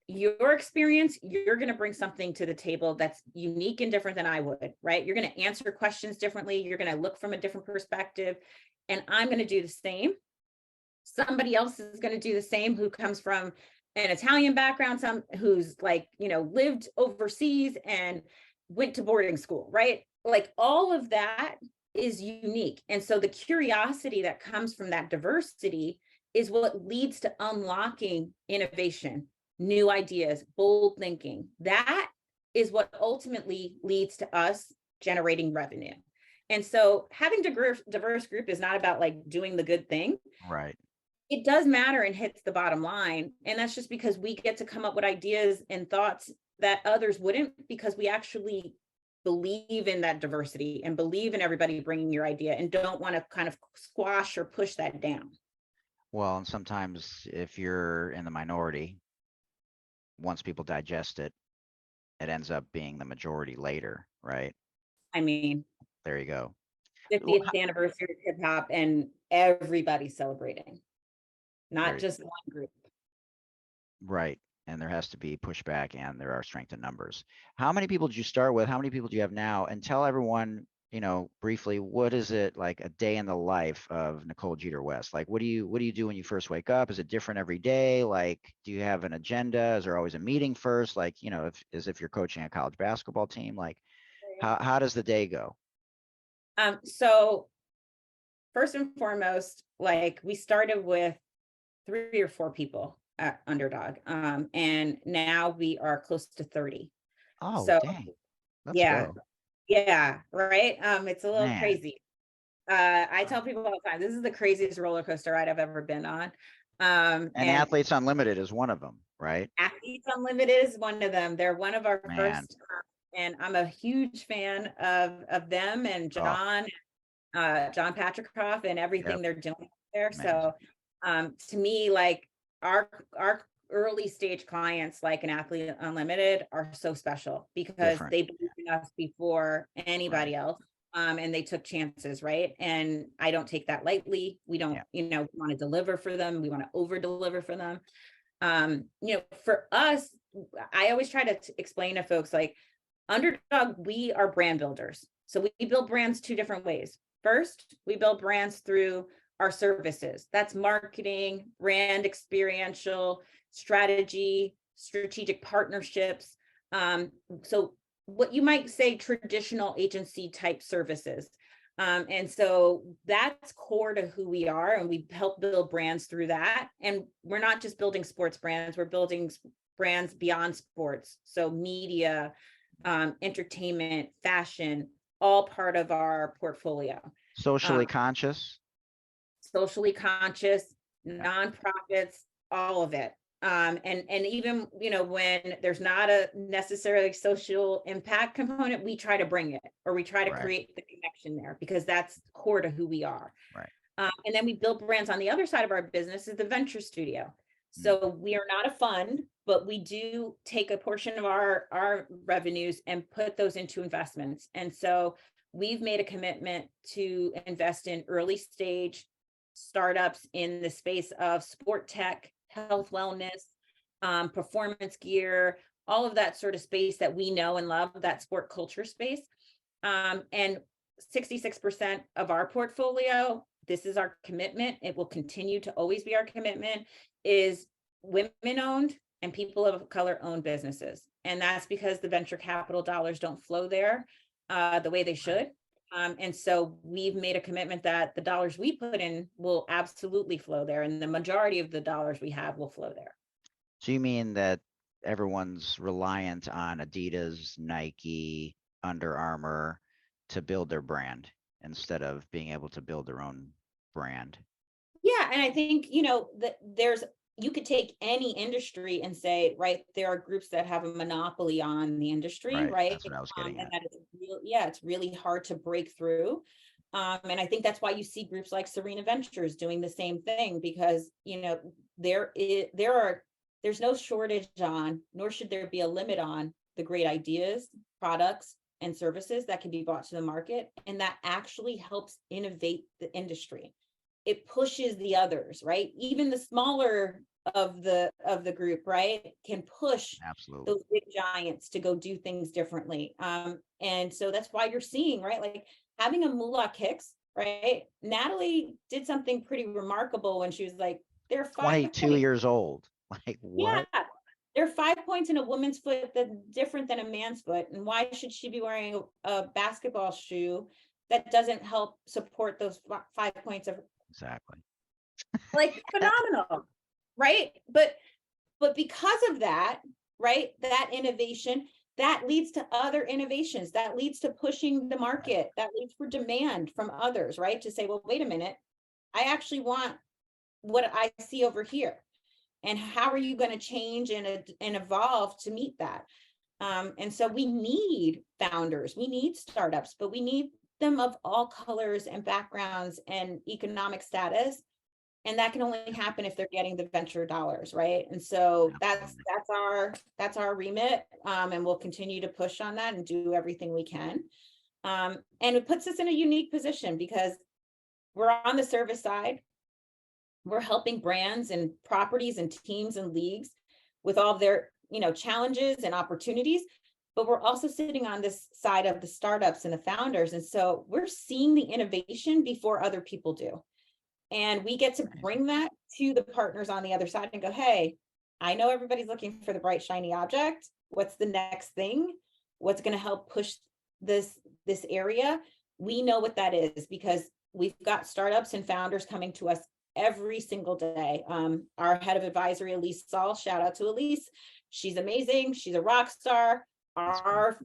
your experience, you're going to bring something to the table that's unique and different than I would, right? You're going to answer questions differently. You're going to look from a different perspective, and I'm going to do the same. Somebody else is going to do the same who comes from an Italian background, some who's like, lived overseas and went to boarding school, right? Like all of that is unique. And so the curiosity that comes from that diversity is what leads to unlocking innovation, new ideas, bold thinking. That is what ultimately leads to us generating revenue. And so having diverse group is not about like doing the good thing. Right. It does matter and hits the bottom line. And that's just because we get to come up with ideas and thoughts that others wouldn't, because we actually believe in that diversity and believe in everybody bringing your idea and don't want to kind of squash or push that down. Well, and sometimes if you're in the minority, once people digest it, it ends up being the majority later, right? I mean, there you go. 50th anniversary of hip hop and everybody celebrating, not just one group. Right. And there has to be pushback, and there are strength in numbers. How many people did you start with? How many people do you have now? And tell everyone, briefly, what is it like a day in the life of Nicole Jeter West? Like, what do you do when you first wake up? Is it different every day? Like, do you have an agenda? Is there always a meeting first? Like, as if you're coaching a college basketball team, like how does the day go? So first and foremost, like we started with 3 or 4 people at Underdog. And now we are close to 30. Oh, so dang. Let's go. Yeah, right. It's a little Man. crazy. I tell people all the time, this is the craziest roller coaster ride I've ever been on. And Athletes Unlimited is one of them, right? Athletes Unlimited is one of them. They're one of our first, and I'm a huge fan of them and John Patrickhoff and everything they're doing there. So to me, like our early stage clients, like an Athlete Unlimited, are so special because they believe in us before anybody else. And they took chances, right? And I don't take that lightly. We don't, Yeah. want to deliver for them. We want to over deliver for them. For us, I always try to explain to folks like Underdog, we are brand builders. So we build brands two different ways. First, we build brands through our services. That's marketing, brand experiential, strategy, strategic partnerships. So what you might say traditional agency type services. And so that's core to who we are, and we help build brands through that. And we're not just building sports brands, we're building brands beyond sports. So media, entertainment, fashion, all part of our portfolio. Socially conscious. Socially conscious, nonprofits, all of it. And even, when there's not a necessarily social impact component, we try to bring it, or we try to create the connection there, because that's core to who we are. Right. And then we build brands on the other side of our business is the venture studio. So we are not a fund, but we do take a portion of our revenues and put those into investments. And so we've made a commitment to invest in early stage startups in the space of sport tech, health, wellness, performance gear, all of that sort of space that we know and love, that sport culture space. And 66% of our portfolio, this is our commitment, it will continue to always be our commitment, is women owned and people of color owned businesses. And that's because the venture capital dollars don't flow there the way they should. And so we've made a commitment that the dollars we put in will absolutely flow there, and the majority of the dollars we have will flow there. So you mean that everyone's reliant on Adidas, Nike, Under Armour to build their brand instead of being able to build their own brand? Yeah, and I think, that you could take any industry and say, right, there are groups that have a monopoly on the industry, right? That's what I was getting at. And that it's really hard to break through. And I think that's why you see groups like Serena Ventures doing the same thing, because, there's no shortage on, nor should there be a limit on the great ideas, products, and services that can be brought to the market. And that actually helps innovate the industry. It pushes the others, right? Even the smaller of the group, right, can push those big giants to go do things differently. And so that's why you're seeing, right, like having a Mulak Hicks, right? Natalie did something pretty remarkable when she was like, they're 22 years old. Like, what? Yeah, there are 5 points in a woman's foot that's different than a man's foot. And why should she be wearing a basketball shoe that doesn't help support those 5 points of Exactly. like phenomenal, right? But because of that, right, that innovation, that leads to other innovations, that leads to pushing the market, that leads for demand from others, right? To say, well, wait a minute, I actually want what I see over here. And how are you going to change and evolve to meet that? And so we need founders, we need startups, but we need them of all colors and backgrounds and economic status. And that can only happen if they're getting the venture dollars, right? And so that's our remit. And we'll continue to push on that and do everything we can. And it puts us in a unique position because we're on the service side. We're helping brands and properties and teams and leagues with all their, challenges and opportunities, but we're also sitting on this side of the startups and the founders. And so we're seeing the innovation before other people do. And we get to bring that to the partners on the other side and go, hey, I know everybody's looking for the bright, shiny object. What's the next thing? What's going to help push this area? We know what that is because we've got startups and founders coming to us every single day. Our head of advisory, Elise Saul, shout out to Elise. She's amazing. She's a rock star. Our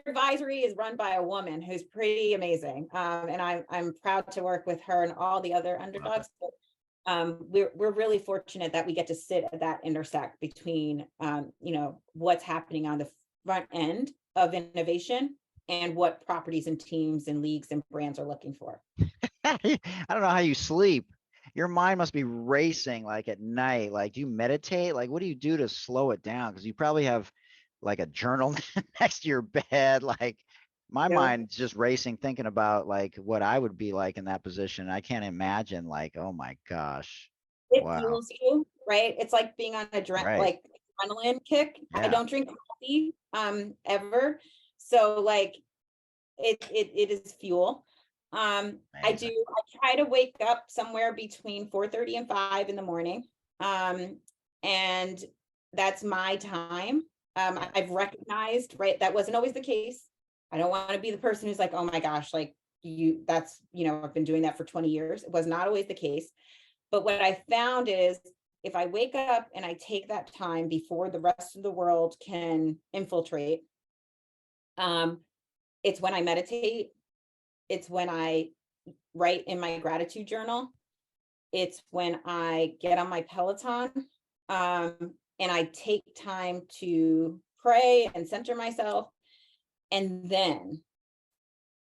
advisory is run by a woman who's pretty amazing. And I'm proud to work with her and all the other underdogs. We're really fortunate that we get to sit at that intersect between, what's happening on the front end of innovation and what properties and teams and leagues and brands are looking for. I don't know how you sleep. Your mind must be racing like at night. Like, do you meditate? Like, what do you do to slow it down? Because you probably have like a journal next to your bed. Like, my You know? mind's just racing thinking about like what I would be like in that position. I can't imagine like, oh my gosh. It Wow. fuels you, right? It's like being on a Right. adrenaline kick. I Yeah. don't drink coffee ever. So like it is fuel. Amazing. I try to wake up somewhere between 4:30 and 5 in the morning. Um, and that's my time. Yeah. I've recognized, right, that wasn't always the case. I don't want to be the person who's like, oh my gosh, like I've been doing that for 20 years. It was not always the case. But what I found is if I wake up and I take that time before the rest of the world can infiltrate, um, it's when I meditate. It's when I write in my gratitude journal. It's when I get on my Peloton, and I take time to pray and center myself. And then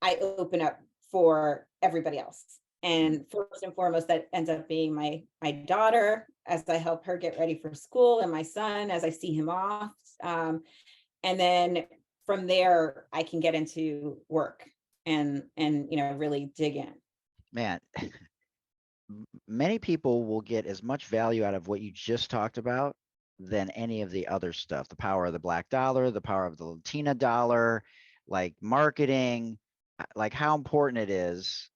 I open up for everybody else. Mm. And first and foremost, that ends up being my daughter as I help her get ready for school, and my son as I see him off. And then from there, I can get into work and really dig in. Man, many people will get as much value out of what you just talked about than any of the other stuff. The power of the black dollar, the power of the Latina dollar, like marketing, like how important it is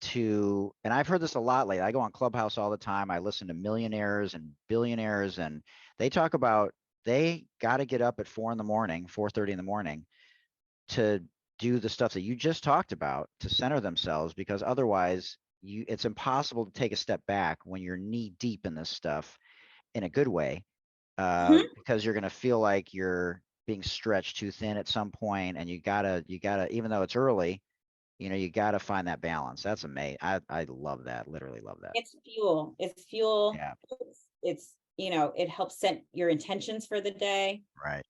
to, and I've heard this a lot lately. I go on Clubhouse all the time. I listen to millionaires and billionaires, and they talk about they got to get up at 4 in the morning, 4:30 in the morning to do the stuff that you just talked about to center themselves, because otherwise it's impossible to take a step back when you're knee deep in this stuff in a good way, Mhm. because you're going to feel like you're being stretched too thin at some point, and you gotta even though it's early, you gotta find that balance. That's amazing. I love that, literally love that. It's fuel. It's fuel. Yeah. It helps set your intentions for the day. Right.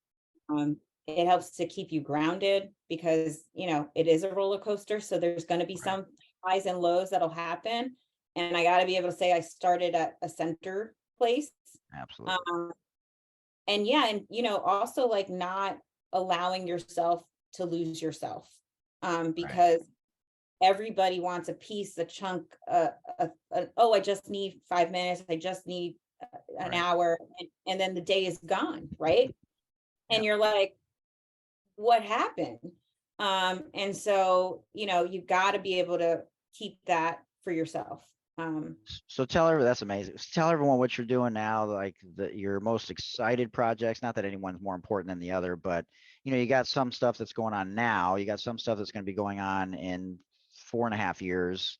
Um, it helps to keep you grounded because, it is a roller coaster. So there's going to be Right. some highs and lows that'll happen. And I got to be able to say I started at a center place. Absolutely. Um, and yeah, and, also like not allowing yourself to lose yourself. Right. Because everybody wants a piece, a chunk, oh, I just need 5 minutes. I just need an Right. hour. And then the day is gone. Right. Yeah. And you're like, what happened? And so, you've got to be able to keep that for yourself. So tell everyone, that's amazing. Tell everyone what you're doing now, like your most excited projects. Not that anyone's more important than the other, but you got some stuff that's going on now. You got some stuff that's going to be going on in 4.5 years.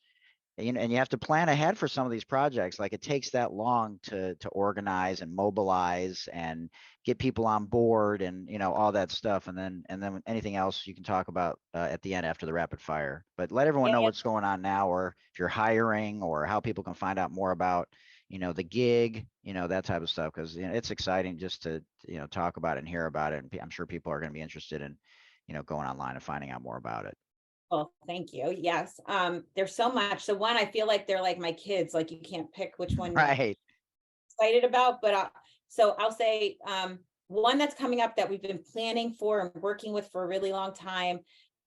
And you have to plan ahead for some of these projects. Like it takes that long to organize and mobilize and get people on board and all that stuff. And then anything else you can talk about at the end after the rapid fire. But let everyone Yeah, know yeah. what's going on now, or if you're hiring, or how people can find out more about the gig, that type of stuff, because it's exciting just to talk about it and hear about it. And I'm sure people are going to be interested in going online and finding out more about it. Well, thank you. Yes. There's so much. So one, I feel like they're like my kids, like you can't pick which one you're Right. excited about, but so I'll say one that's coming up that we've been planning for and working with for a really long time.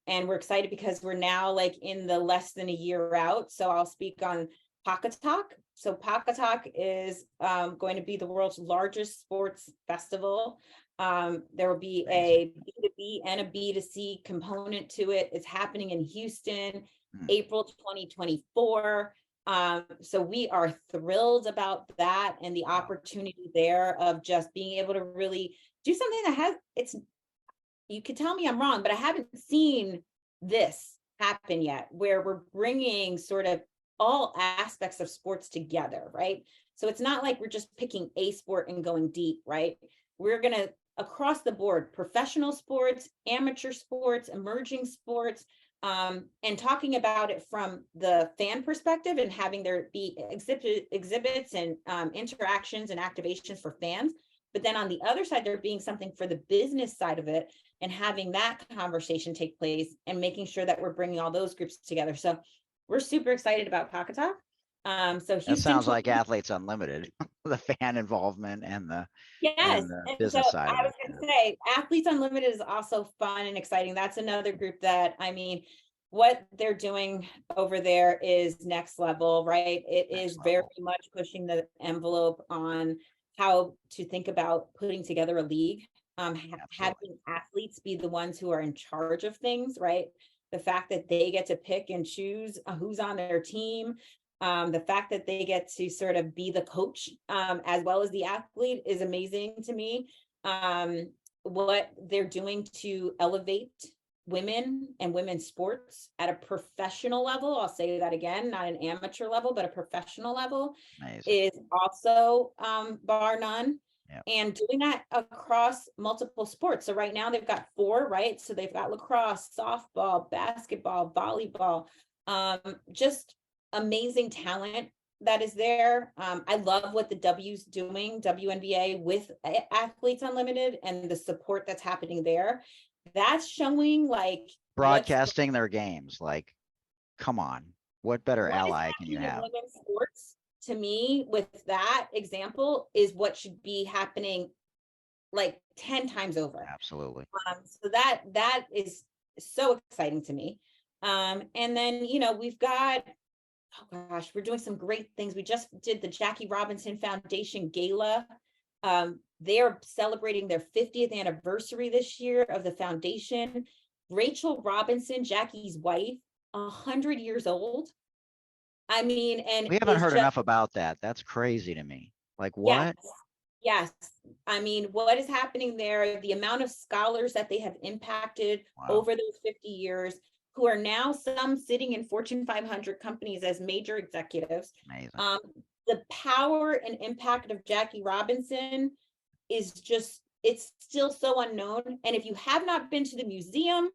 And we're excited because we're now like in the less than a year out. So I'll speak on Pakatak. So Pakatak is going to be the world's largest sports festival. There will be Amazing. a B2B and a B2C component to it. It's happening in Houston, Hmm. April 2024. So we are thrilled about that and the Wow. opportunity there of just being able to really do something that you could tell me I'm wrong, but I haven't seen this happen yet, where we're bringing sort of all aspects of sports together, right? So it's not like we're just picking a sport and going deep, right? We're going to across the board, professional sports, amateur sports, emerging sports, and talking about it from the fan perspective and having there be exhibits and interactions and activations for fans. But then on the other side, there being something for the business side of it and having that conversation take place and making sure that we're bringing all those groups together. So we're super excited about Pakatak. So That Houston sounds like 20 Athletes Unlimited, the fan involvement and the Yes, and so business side of I was it. going to say, Athletes Unlimited is also fun and exciting. That's another group that, I mean, what they're doing over there is next level, right? It Next is very level. much pushing the envelope on how to think about putting together a league, having Absolutely. athletes be the ones who are in charge of things, right? The fact that they get to pick and choose who's on their team, the fact that they get to sort of be the coach as well as the athlete is amazing to me. What they're doing to elevate women and women's sports at a professional level, I'll say that again, not an amateur level, but a professional level, Amazing. is also bar none. Yep. And doing that across multiple sports. So right now they've got 4, right? So they've got lacrosse, softball, basketball, volleyball, just amazing talent that is there. I love what the W's doing, WNBA with Athletes Unlimited and the support that's happening there. That's showing like Broadcasting their games, like, come on, what better what is ally can you happening in have? women's sports to me with that example is what should be happening like 10 times over. Absolutely. So that is so exciting to me. And then, you know, we've got, oh gosh, we're doing some great things. We just did the Jackie Robinson Foundation Gala. They're celebrating their 50th anniversary this year of the foundation. Rachel Robinson, Jackie's wife, 100 years old. I mean, and We haven't is heard just, enough about that. That's crazy to me. Like, yes, what? yes. I mean, what is happening there, the amount of scholars that they have impacted Wow. over those 50 years, who are now some sitting in Fortune 500 companies as major executives. Amazing. The power and impact of Jackie Robinson is just, it's still so unknown. And if you have not been to the museum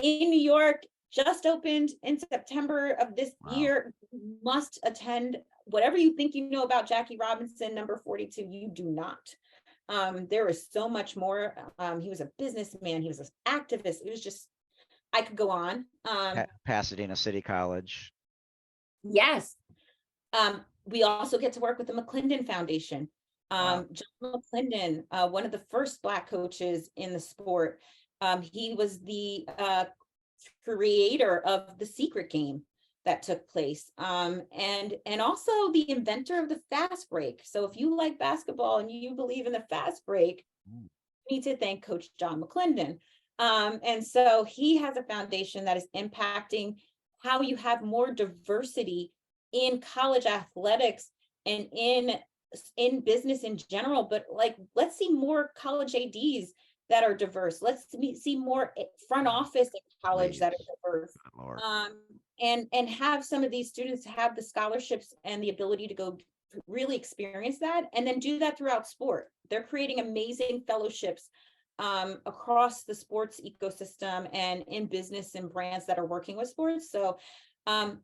in New York, just opened in September of this Wow. year, you must attend. Whatever you think you know about Jackie Robinson, number 42, you do not. There is so much more. He was a businessman, he was an activist. It was just, I could go on. Pasadena City College. Yes. We also get to work with the McClendon Foundation. Wow. John McClendon, one of the first Black coaches in the sport. He was the creator of the secret game that took place, and also the inventor of the fast break. So if you like basketball and you believe in the fast break, you need to thank Coach John McClendon. And so he has a foundation that is impacting how you have more diversity in college athletics and in business in general. But like, let's see more college ADs that are diverse. Let's see more front office in college that are diverse. Lord. And have some of these students have the scholarships and the ability to go really experience that, and then do that throughout sport. They're creating amazing fellowships across the sports ecosystem and in business and brands that are working with sports. So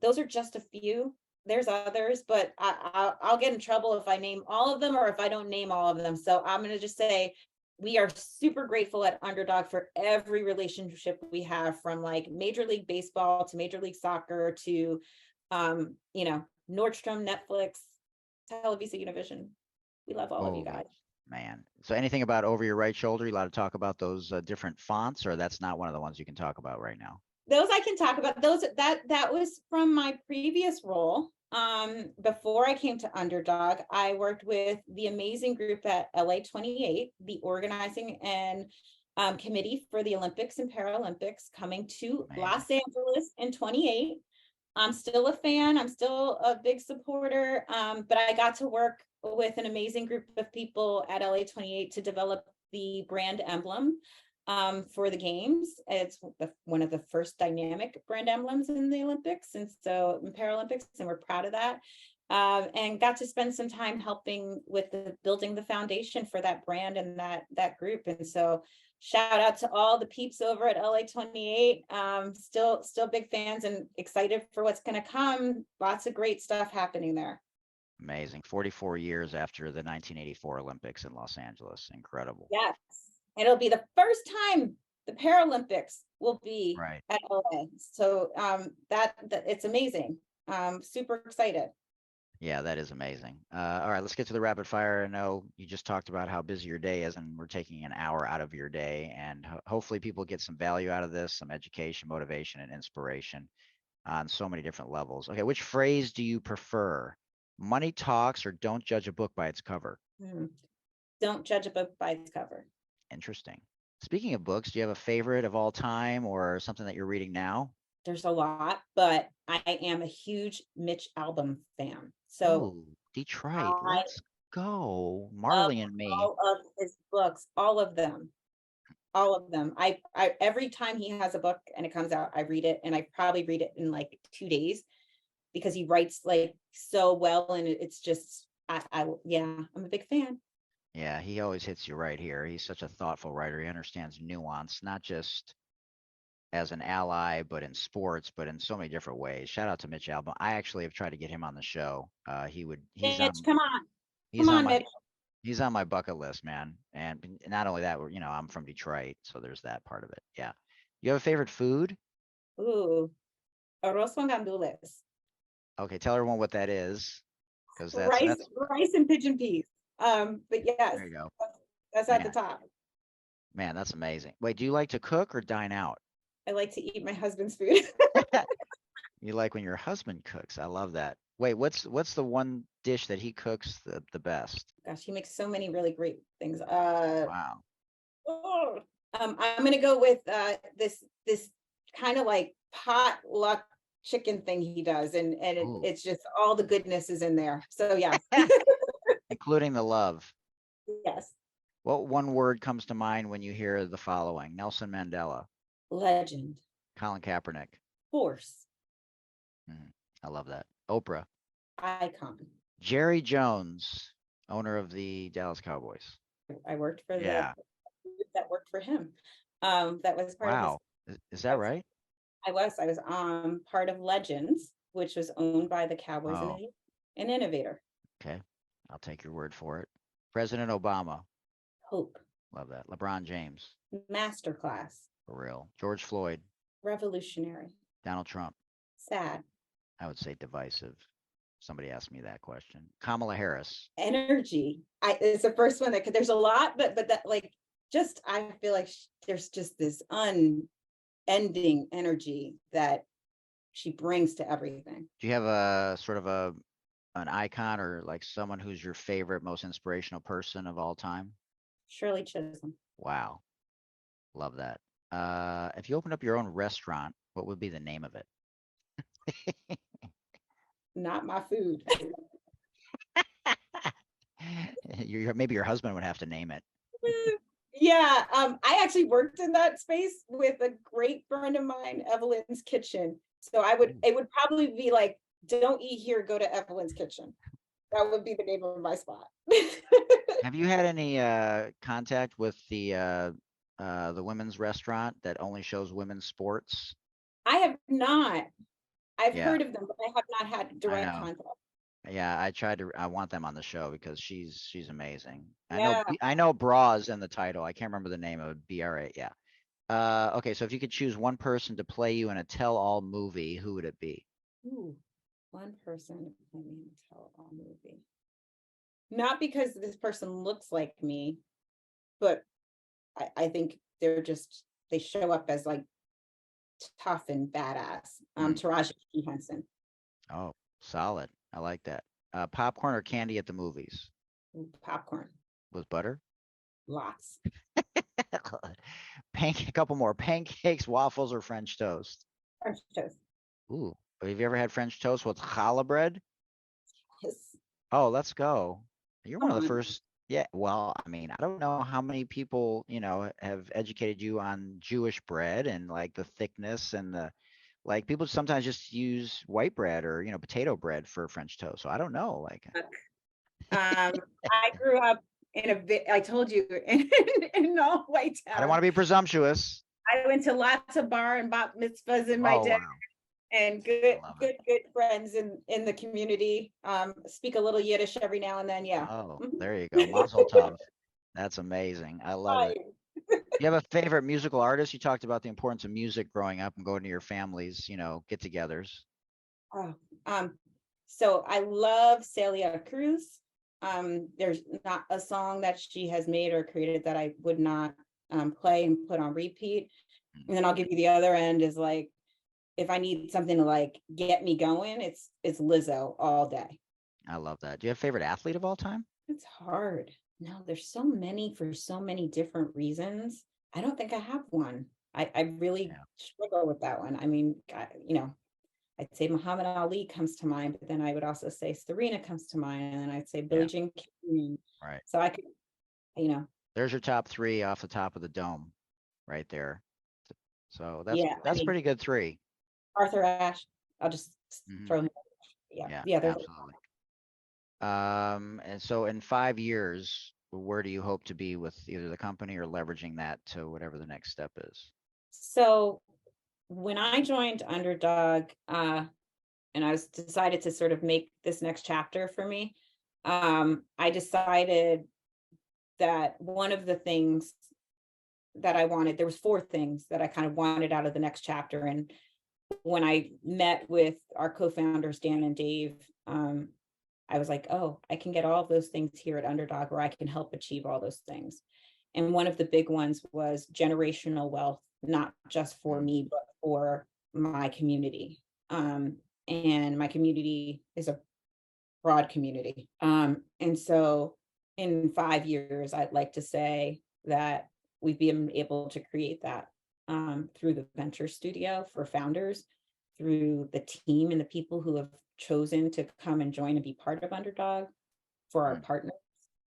those are just a few. There's others, but I'll get in trouble if I name all of them or if I don't name all of them. So I'm going to just say we are super grateful at Underdog for every relationship we have, from like Major League Baseball to Major League Soccer to, you know, Nordstrom, Netflix, Televisa, Univision. We love all of you guys. Man. So anything about over your right shoulder? You allowed to talk about those different fonts, or that's not one of the ones you can talk about right now? Those I can talk about. Those that was from my previous role. Before I came to Underdog, I worked with the amazing group at LA 28, the organizing and committee for the Olympics and Paralympics coming to Los Angeles in 28. I'm still a fan. I'm still a big supporter. But I got to work with an amazing group of people at LA 28 to develop the brand emblem for the games. It's one of the first dynamic brand emblems in the Olympics and so in Paralympics, and we're proud of that. And got to spend some time helping with building the foundation for that brand and that group. And so shout out to all the peeps over at LA 28. Still big fans and excited for what's going to come. Lots of great stuff happening there. Amazing. 44 years after the 1984 Olympics in Los Angeles. Incredible. Yes. And it'll be the first time the Paralympics will be right at LA. So that it's amazing. Super excited. Yeah, that is amazing. All right, let's get to the rapid fire. I know you just talked about how busy your day is, and we're taking an hour out of your day, and hopefully people get some value out of this, some education, motivation, and inspiration on so many different levels. Okay, which phrase do you prefer? Money talks or don't judge a book by its cover? Hmm. Don't judge a book by its cover. Interesting. Speaking of books, do you have a favorite of all time or something that you're reading now? There's a lot, but I am a huge Mitch Albom fan. So Ooh, Detroit. I Let's go. love Marley and Me. all of his books, all of them. All of them. I every time he has a book and it comes out, I read it, and I probably read it in like 2 days because he writes like so well, and it's just yeah, I'm a big fan. Yeah, he always hits you right here. He's such a thoughtful writer. He understands nuance, not just as an ally, but in sports, but in so many different ways. Shout out to Mitch Albom. I actually have tried to get him on the show. Mitch, come on. He's Come on on, my Mitch. he's on my bucket list, man. And not only that, I'm from Detroit, so there's that part of it. Yeah. You have a favorite food? Ooh, arroz con gandules. Okay, tell everyone what that is, because Rice, that's rice and pigeon peas. But yes, there you go. that's at the Man, top. man, that's amazing. Wait, do you like to cook or dine out? I like to eat my husband's food. You like when your husband cooks. I love that. Wait, what's the one dish that he cooks the best? Gosh, he makes so many really great things. Wow. Oh, I'm gonna go with this kind of like potluck chicken thing he does, and Ooh, it's just all the goodness is in there. So yeah, including the love. yes, What one word comes to mind when you hear the following? Nelson Mandela, legend, Colin Kaepernick. force, Mhm. I love that. Oprah. icon. Jerry Jones, owner of the Dallas Cowboys. I worked for the Yeah. that worked for him. That was part of his. Wow. Is that right? I was part of Legends, which was owned by the Cowboys and Oh, an innovator. okay. I'll take your word for it. President Obama. Hope, Love that. LeBron James. masterclass, For real. George Floyd. revolutionary, Donald Trump. sad, I would say divisive. Somebody asked me that question. Kamala Harris. energy. It's the first one that there's a lot, but that like just I feel like there's just this unending energy that she brings to everything. Do you have a sort of an icon or like someone who's your favorite, most inspirational person of all time? Shirley Chisholm. Wow. Love that. If you opened up your own restaurant, what would be the name of it? Not my food. Maybe your husband would have to name it. Yeah, I actually worked in that space with a great friend of mine, Evelyn's Kitchen. So it would probably be like, don't eat here, go to Evelyn's Kitchen. That would be the name of my spot. Have you had any contact with the women's restaurant that only shows women's sports? I have not. I've Yeah, heard of them, but I have not had I direct know. contact. Yeah, I want them on the show because she's amazing. Yeah. I know Bra's in the title. I can't remember the name of it. BRA. Yeah. Okay, so if you could choose one person to play you in a tell-all movie, who would it be? Ooh, one person let me tell all movie. Not because this person looks like me, but I think they show up as like tough and badass. Hmm. Taraji P. Henson. Oh, solid. I like that. Popcorn or candy at the movies? Ooh, popcorn. With butter? Lots. A couple more. Pancakes, waffles, or French toast? French toast. Ooh, have you ever had French toast with challah bread? Yes. Oh, let's go. You're one Come of the on. first. Yeah, well, I mean, I don't know how many people, have educated you on Jewish bread and like the thickness and like people sometimes just use white bread or, potato bread for French toast. So I don't know. Like, I grew up I told you, in all white I don't town. want to be presumptuous. I went to lots of bar and bat mitzvahs in my Oh, day, wow. and I love it. good friends in the community. Speak a little Yiddish every now and then. Yeah. Oh, Mhm. there you go. Mazel tov. That's amazing. I love it. Right. You have a favorite musical artist? You talked about the importance of music growing up and going to your families, get-togethers. Oh, So I love Celia Cruz. There's not a song that she has made or created that I would not play and put on repeat. And then I'll give you the other end is like, if I need something to like get me going, it's Lizzo all day. I love that. Do you have a favorite athlete of all time? It's hard. No, there's so many for so many different reasons. I don't think I have one. I really Yeah. struggle with that one. I mean, you know, I'd say Muhammad Ali comes to mind, but then I would also say Serena comes to mind, and I'd say Billie Yeah. Jean King. Right. So I could, you know, There's your top three off the top of the dome right there. So yeah, I that's mean, pretty good three. Arthur Ashe, I'll just Mhm. throw him. Yeah, Yeah, yeah, there's absolutely. And so in 5 years, where do you hope to be with either the company or leveraging that to whatever the next step is? so when I joined Underdog, and I was decided to sort of make this next chapter for me, I decided that one of the things that I wanted, there was four things that I kind of wanted out of the next chapter. And when I met with our co-founders, Dan and Dave, I was like, oh, I can get all of those things here at Underdog, or I can help achieve all those things. And one of the big ones was generational wealth, not just for me, but for my community. And my community is a broad community. And so in 5 years, I'd like to say that we've been able to create that through the venture studio for founders, through the team and the people who have chosen to come and join and be part of Underdog, for our partners,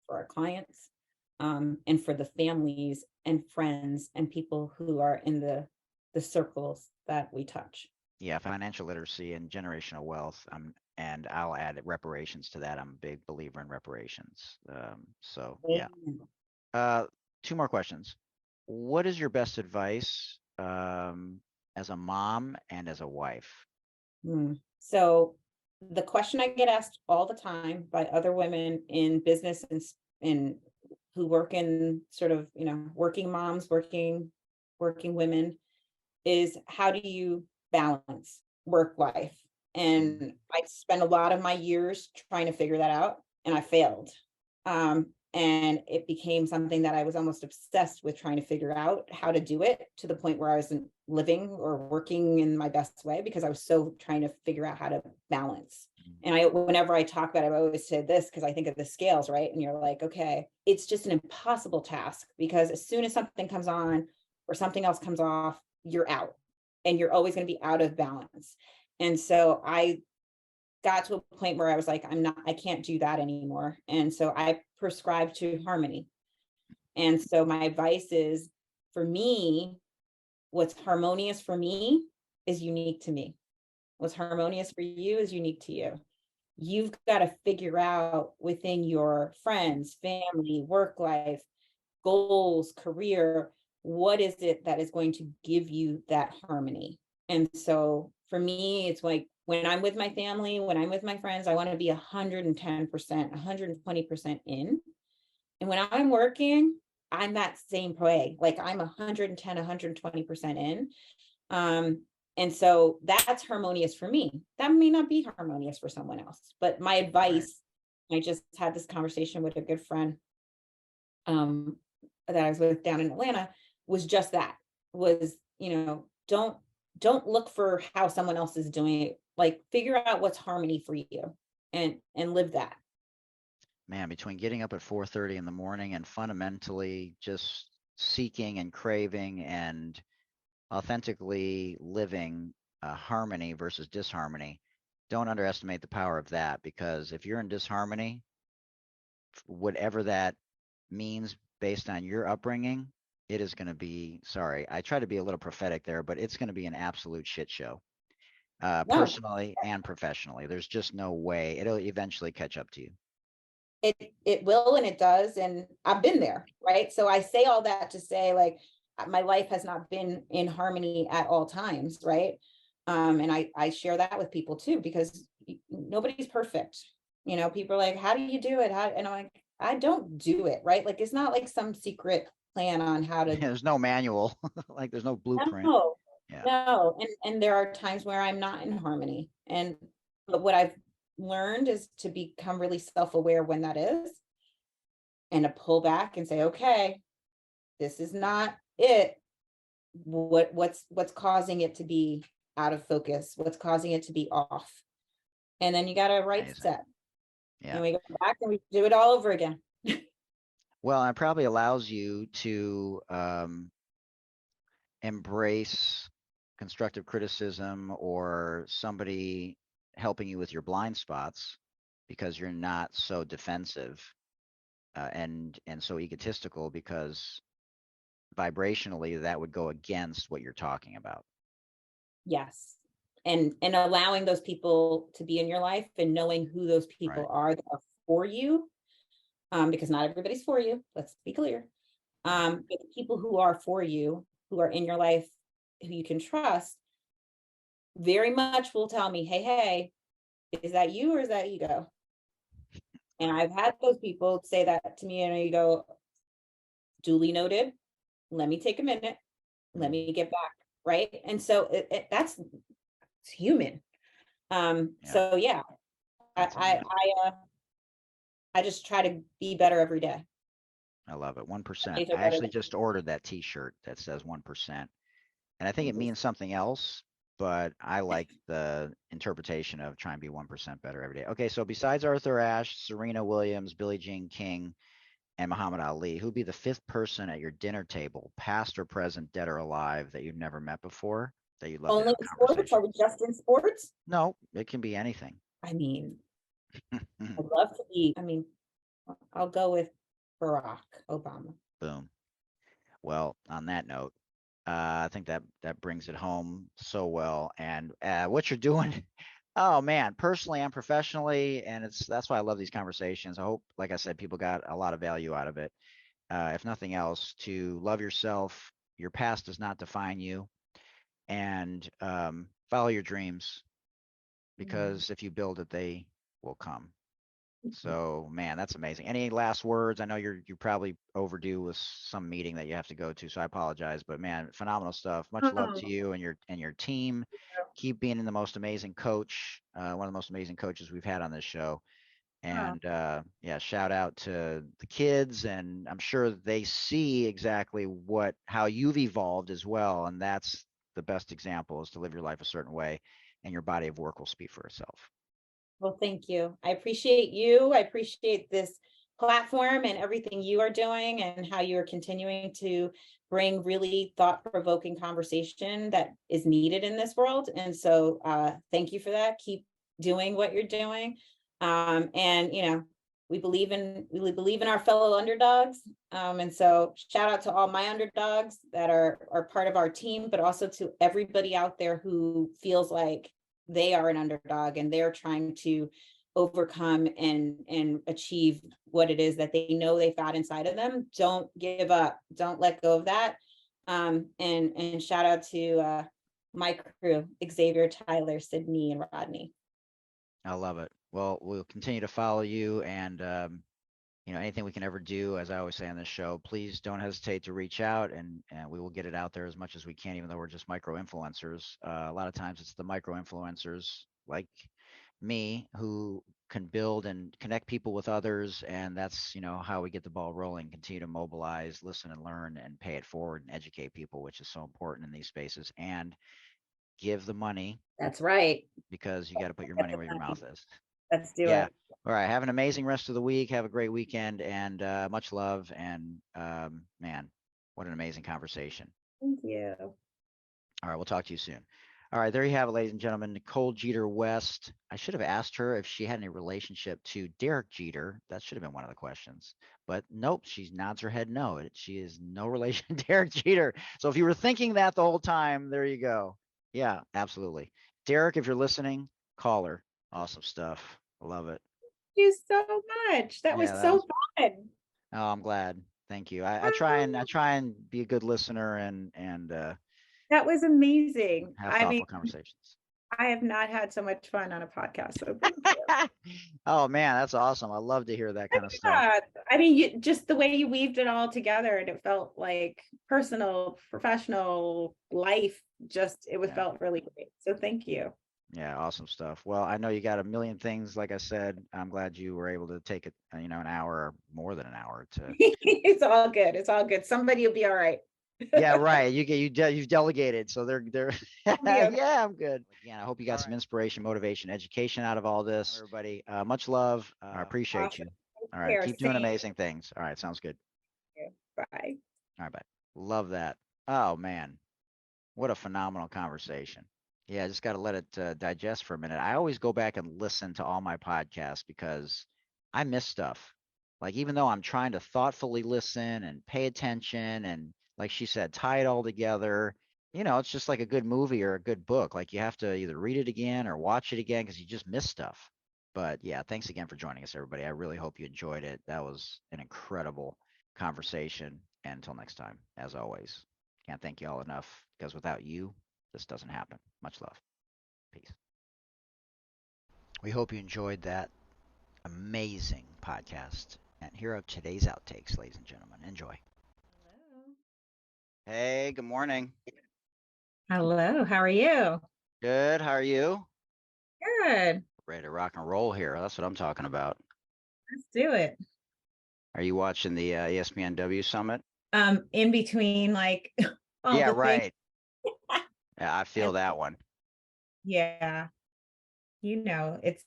for our clients, and for the families and friends and people who are in the circles that we touch. Yeah, financial literacy and generational wealth. And I'll add reparations to that. I'm a big believer in reparations. So yeah. Two more questions. What is your best advice as a mom and as a wife? So the question I get asked all the time by other women in business and in who work in sort of, you know, working moms, working women, is how do you balance work life? And I spent a lot of my years trying to figure that out, and I failed. And it became something that I was almost obsessed with trying to figure out how to do it, to the point where I wasn't living or working in my best way because I was so trying to figure out how to balance. And whenever I talk about it, I always say this because I think of the scales, right? And you're like, okay, it's just an impossible task because as soon as something comes on or something else comes off, you're out and you're always going to be out of balance. And so I got to a point where I was like, I can't do that anymore. And so I prescribed to harmony. And so my advice is, for me, what's harmonious for me is unique to me. What's harmonious for you is unique to you. You've got to figure out within your friends, family, work life, goals, career, what is it that is going to give you that harmony? And so for me, it's like when I'm with my family, when I'm with my friends, I want to be 110%, 120% in. And when I'm working, I'm that same way. Like I'm 110, 120% in. And so that's harmonious for me. That may not be harmonious for someone else. But my advice, I just had this conversation with a good friend that I was with down in Atlanta, was just that, was, you know, don't look for how someone else is doing it. Like figure out what's harmony for you and live that. Man, between getting up at 4:30 in the morning and fundamentally just seeking and craving and authentically living harmony versus disharmony, don't underestimate the power of that, because if you're in disharmony, whatever that means based on your upbringing, it is going to be, sorry, I try to be a little prophetic there, but it's going to be an absolute shit show, No, personally and professionally. There's just no way. It'll eventually catch up to you. it will, and it does, and I've been there, right? So I say all that to say, like, my life has not been in harmony at all times, right? And I share that with people too, because nobody's perfect. You know, people are like, how do you do it? And I'm like, I don't do it, right? Like, it's not like some secret plan on how to. There's no manual, like there's no blueprint. No, Yeah. no. And there are times where I'm not in harmony. But what I've learned is to become really self-aware when that is, and to pull back and say, okay, this is not it. What's causing it to be out of focus? What's causing it to be off? And then you got to right Amazing. step. Yeah. And we go back and we do it all over again. Well, it probably allows you to embrace constructive criticism or somebody helping you with your blind spots because you're not so defensive and so egotistical, because vibrationally that would go against what you're talking about. Yes. And allowing those people to be in your life and knowing who those people are that are for you. Because not everybody's for you. Let's be clear. But the people who are for you, who are in your life, who you can trust, very much will tell me, hey, is that you or is that ego? And I've had those people say that to me, and you go, duly noted. Let me take a minute. Let me get back. Right. And so it's human. So yeah, I just try to be better every day. I love it. 1%. I actually just ordered that t-shirt that says 1%. And I think it means something else, but I like the interpretation of trying to be 1% better every day. Okay, so besides Arthur Ashe, Serena Williams, Billie Jean King, and Muhammad Ali, who'd be the fifth person at your dinner table, past or present, dead or alive, that you've never met before, that you'd love to have a conversation? Are we just in sports? No, it can be anything. I mean, I'd love to be, I'll go with Barack Obama. Boom. Well, on that note, I think that brings it home so well. And what you're doing, oh man, personally and professionally, and that's why I love these conversations. I hope, like I said, people got a lot of value out of it. If nothing else, to love yourself. Your past does not define you, and follow your dreams, because if you build it, they will come. So, man, that's amazing. Any last words? I know you're probably overdue with some meeting that you have to go to, so I apologize. But man, phenomenal stuff. Much love to you and your team. Keep being the most amazing coach, one of the most amazing coaches we've had on this show. And yeah, shout out to the kids, and I'm sure they see exactly how you've evolved as well. And that's the best example, is to live your life a certain way, and your body of work will speak for itself. Well, thank you. I appreciate you. I appreciate this platform and everything you are doing, and how you are continuing to bring really thought-provoking conversation that is needed in this world. And so thank you for that. Keep doing what you're doing. And we believe in our fellow underdogs. And so shout out to all my underdogs that are part of our team, but also to everybody out there who feels like they are an underdog and they're trying to overcome and achieve what it is that they know they've got inside of them. Don't give up. Don't let go of that. And shout out to my crew, Xavier, Tyler, Sydney, and Rodney. I love it. Well, we'll continue to follow you, and anything we can ever do, as I always say on this show, please don't hesitate to reach out, and we will get it out there as much as we can, even though we're just micro influencers. A lot of times it's the micro influencers like me who can build and connect people with others, and that's how we get the ball rolling. Continue to mobilize, listen and learn, and pay it forward and educate people, which is so important in these spaces. And give the money. That's right. Because you got to put your money where your mouth is. Let's do it. All right. Have an amazing rest of the week. Have a great weekend, and much love. And man, what an amazing conversation. Thank you. All right. We'll talk to you soon. All right. There you have it, ladies and gentlemen. Nicole Jeter West. I should have asked her if she had any relationship to Derek Jeter. That should have been one of the questions. But nope, she nods her head no. She is no relation to Derek Jeter. So if you were thinking that the whole time, there you go. Yeah, absolutely. Derek, if you're listening, call her. Awesome stuff. I love it. Thank you so much. That was so fun. Oh, I'm glad. Thank you. I try and be a good listener and that was amazing. Have thoughtful conversations. I have not had so much fun on a podcast. So thank you. Oh man, that's awesome. I love to hear that kind of stuff. I mean, just the way you weaved it all together, and it felt like personal, professional, life. Felt really great. So thank you. Yeah, awesome stuff. Well, I know you got a million things. Like I said, I'm glad you were able to take it, an hour or more than an hour to. It's all good. It's all good. Somebody will be all right. Yeah, right. You've delegated, so they're. Yeah. Yeah, I'm good. Again, I hope you got some inspiration, motivation, education out of all this. Everybody, much love. I appreciate you. Awesome. All right, Here, keep doing same. amazing things. All right, sounds good. Bye. All right, bye. Love that. Oh man, what a phenomenal conversation. Yeah, I just got to let it digest for a minute. I always go back and listen to all my podcasts because I miss stuff. Like, even though I'm trying to thoughtfully listen and pay attention and, like she said, tie it all together, it's just like a good movie or a good book. Like, you have to either read it again or watch it again because you just miss stuff. But yeah, thanks again for joining us, everybody. I really hope you enjoyed it. That was an incredible conversation. And until next time, as always, can't thank you all enough because without you, this doesn't happen. Much love. Peace. We hope you enjoyed that amazing podcast. And here are today's outtakes, ladies and gentlemen. Enjoy. Hey, good morning. Hello, how are you? Good. How are you? Good. Ready to rock and roll here. That's what I'm talking about. Let's do it. Are you watching the ESPNW Summit? In between like all Yeah, the things. right. Yeah, I feel that one. Yeah. It's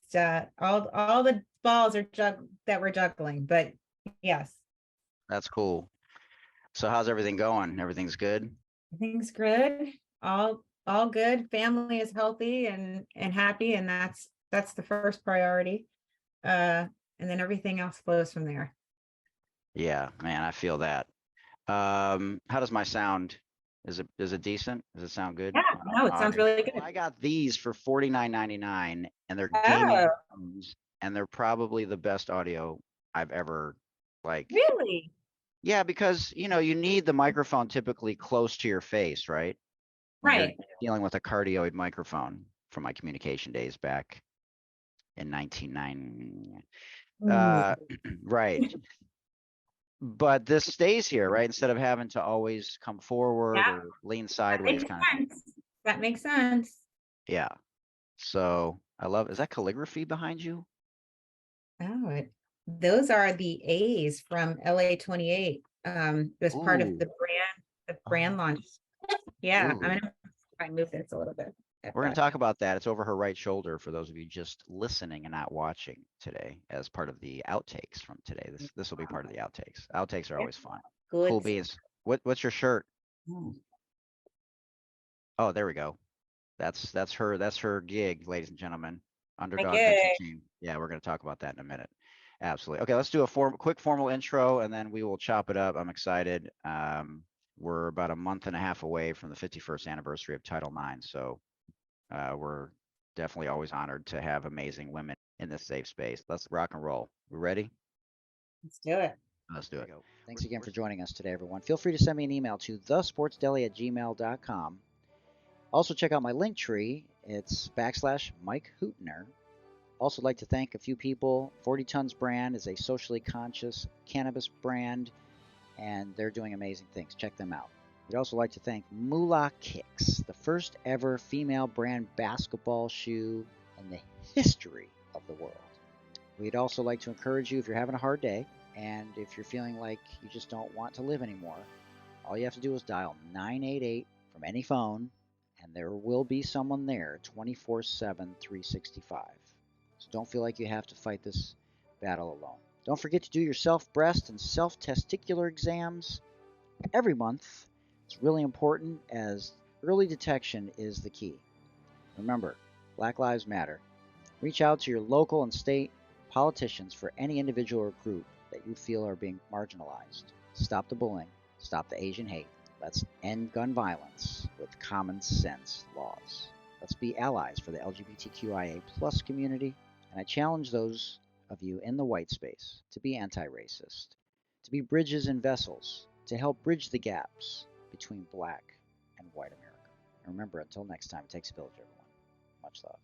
all the balls are that we're juggling, but yes, That's cool. So how's everything going? Everything's good? everything's good. All good. Family is healthy and happy, and that's the first priority. And then everything else flows from there. Yeah, man, I feel that. How does my sound? Is it decent? Does it sound good? Yeah, no, it sounds really good. Well, I got these for $49.99, and they're gaming Oh, headphones, and they're probably the best audio I've ever really? Yeah, because you need the microphone typically close to your face, right? When you're Right. dealing with a cardioid microphone from my communication days back in 1990. Ooh. Right. But this stays here, right? Instead of having to always come forward Yeah, or lean that sideways makes kind of thing. sense. That makes sense. Yeah. So I love, is that calligraphy behind you? Oh, those are the A's from LA 28. It was part of Ooh. the brand launch. Yeah, I'm Ooh. gonna try and move this a little bit. We're going to talk about that. It's over her right shoulder for those of you just listening and not watching today as part of the outtakes from today. This will be part of the outtakes. Outtakes are always fun. Good. Cool beans. What's your shirt? Oh, Oh, there we go. That's her gig, ladies and gentlemen. Underdog gig. Vintage Team. Yeah, we're going to talk about that in a minute. Absolutely. Okay, let's do a quick formal intro, and then we will chop it up. I'm excited. We're about a month and a half away from the 51st anniversary of Title IX, so we're definitely always honored to have amazing women in this safe space. Let's rock and roll. We ready? Let's do it. Let's do it. Thanks again for joining us today, everyone. Feel free to send me an email to thesportsdeli@gmail.com. Also, check out my link tree. It's /Mike Hootner. Also, like to thank a few people. 40 Tons brand is a socially conscious cannabis brand, and they're doing amazing things. Check them out. We'd also like to thank Moolah Kicks, the first ever female brand basketball shoe in the history of the world. We'd also like to encourage you if you're having a hard day and if you're feeling like you just don't want to live anymore, all you have to do is dial 988 from any phone, and there will be someone there 24/7, 365. So don't feel like you have to fight this battle alone. Don't forget to do your self-breast and self-testicular exams every month. It's really important as early detection is the key. Remember, Black Lives Matter. Reach out to your local and state politicians for any individual or group that you feel are being marginalized. Stop the bullying. Stop the Asian hate. Let's end gun violence with common sense laws. Let's be allies for the LGBTQIA+ community. And I challenge those of you in the white space to be anti-racist, to be bridges and vessels, to help bridge the gaps between Black and white America. And remember, until next time, it takes a village, everyone. Much love.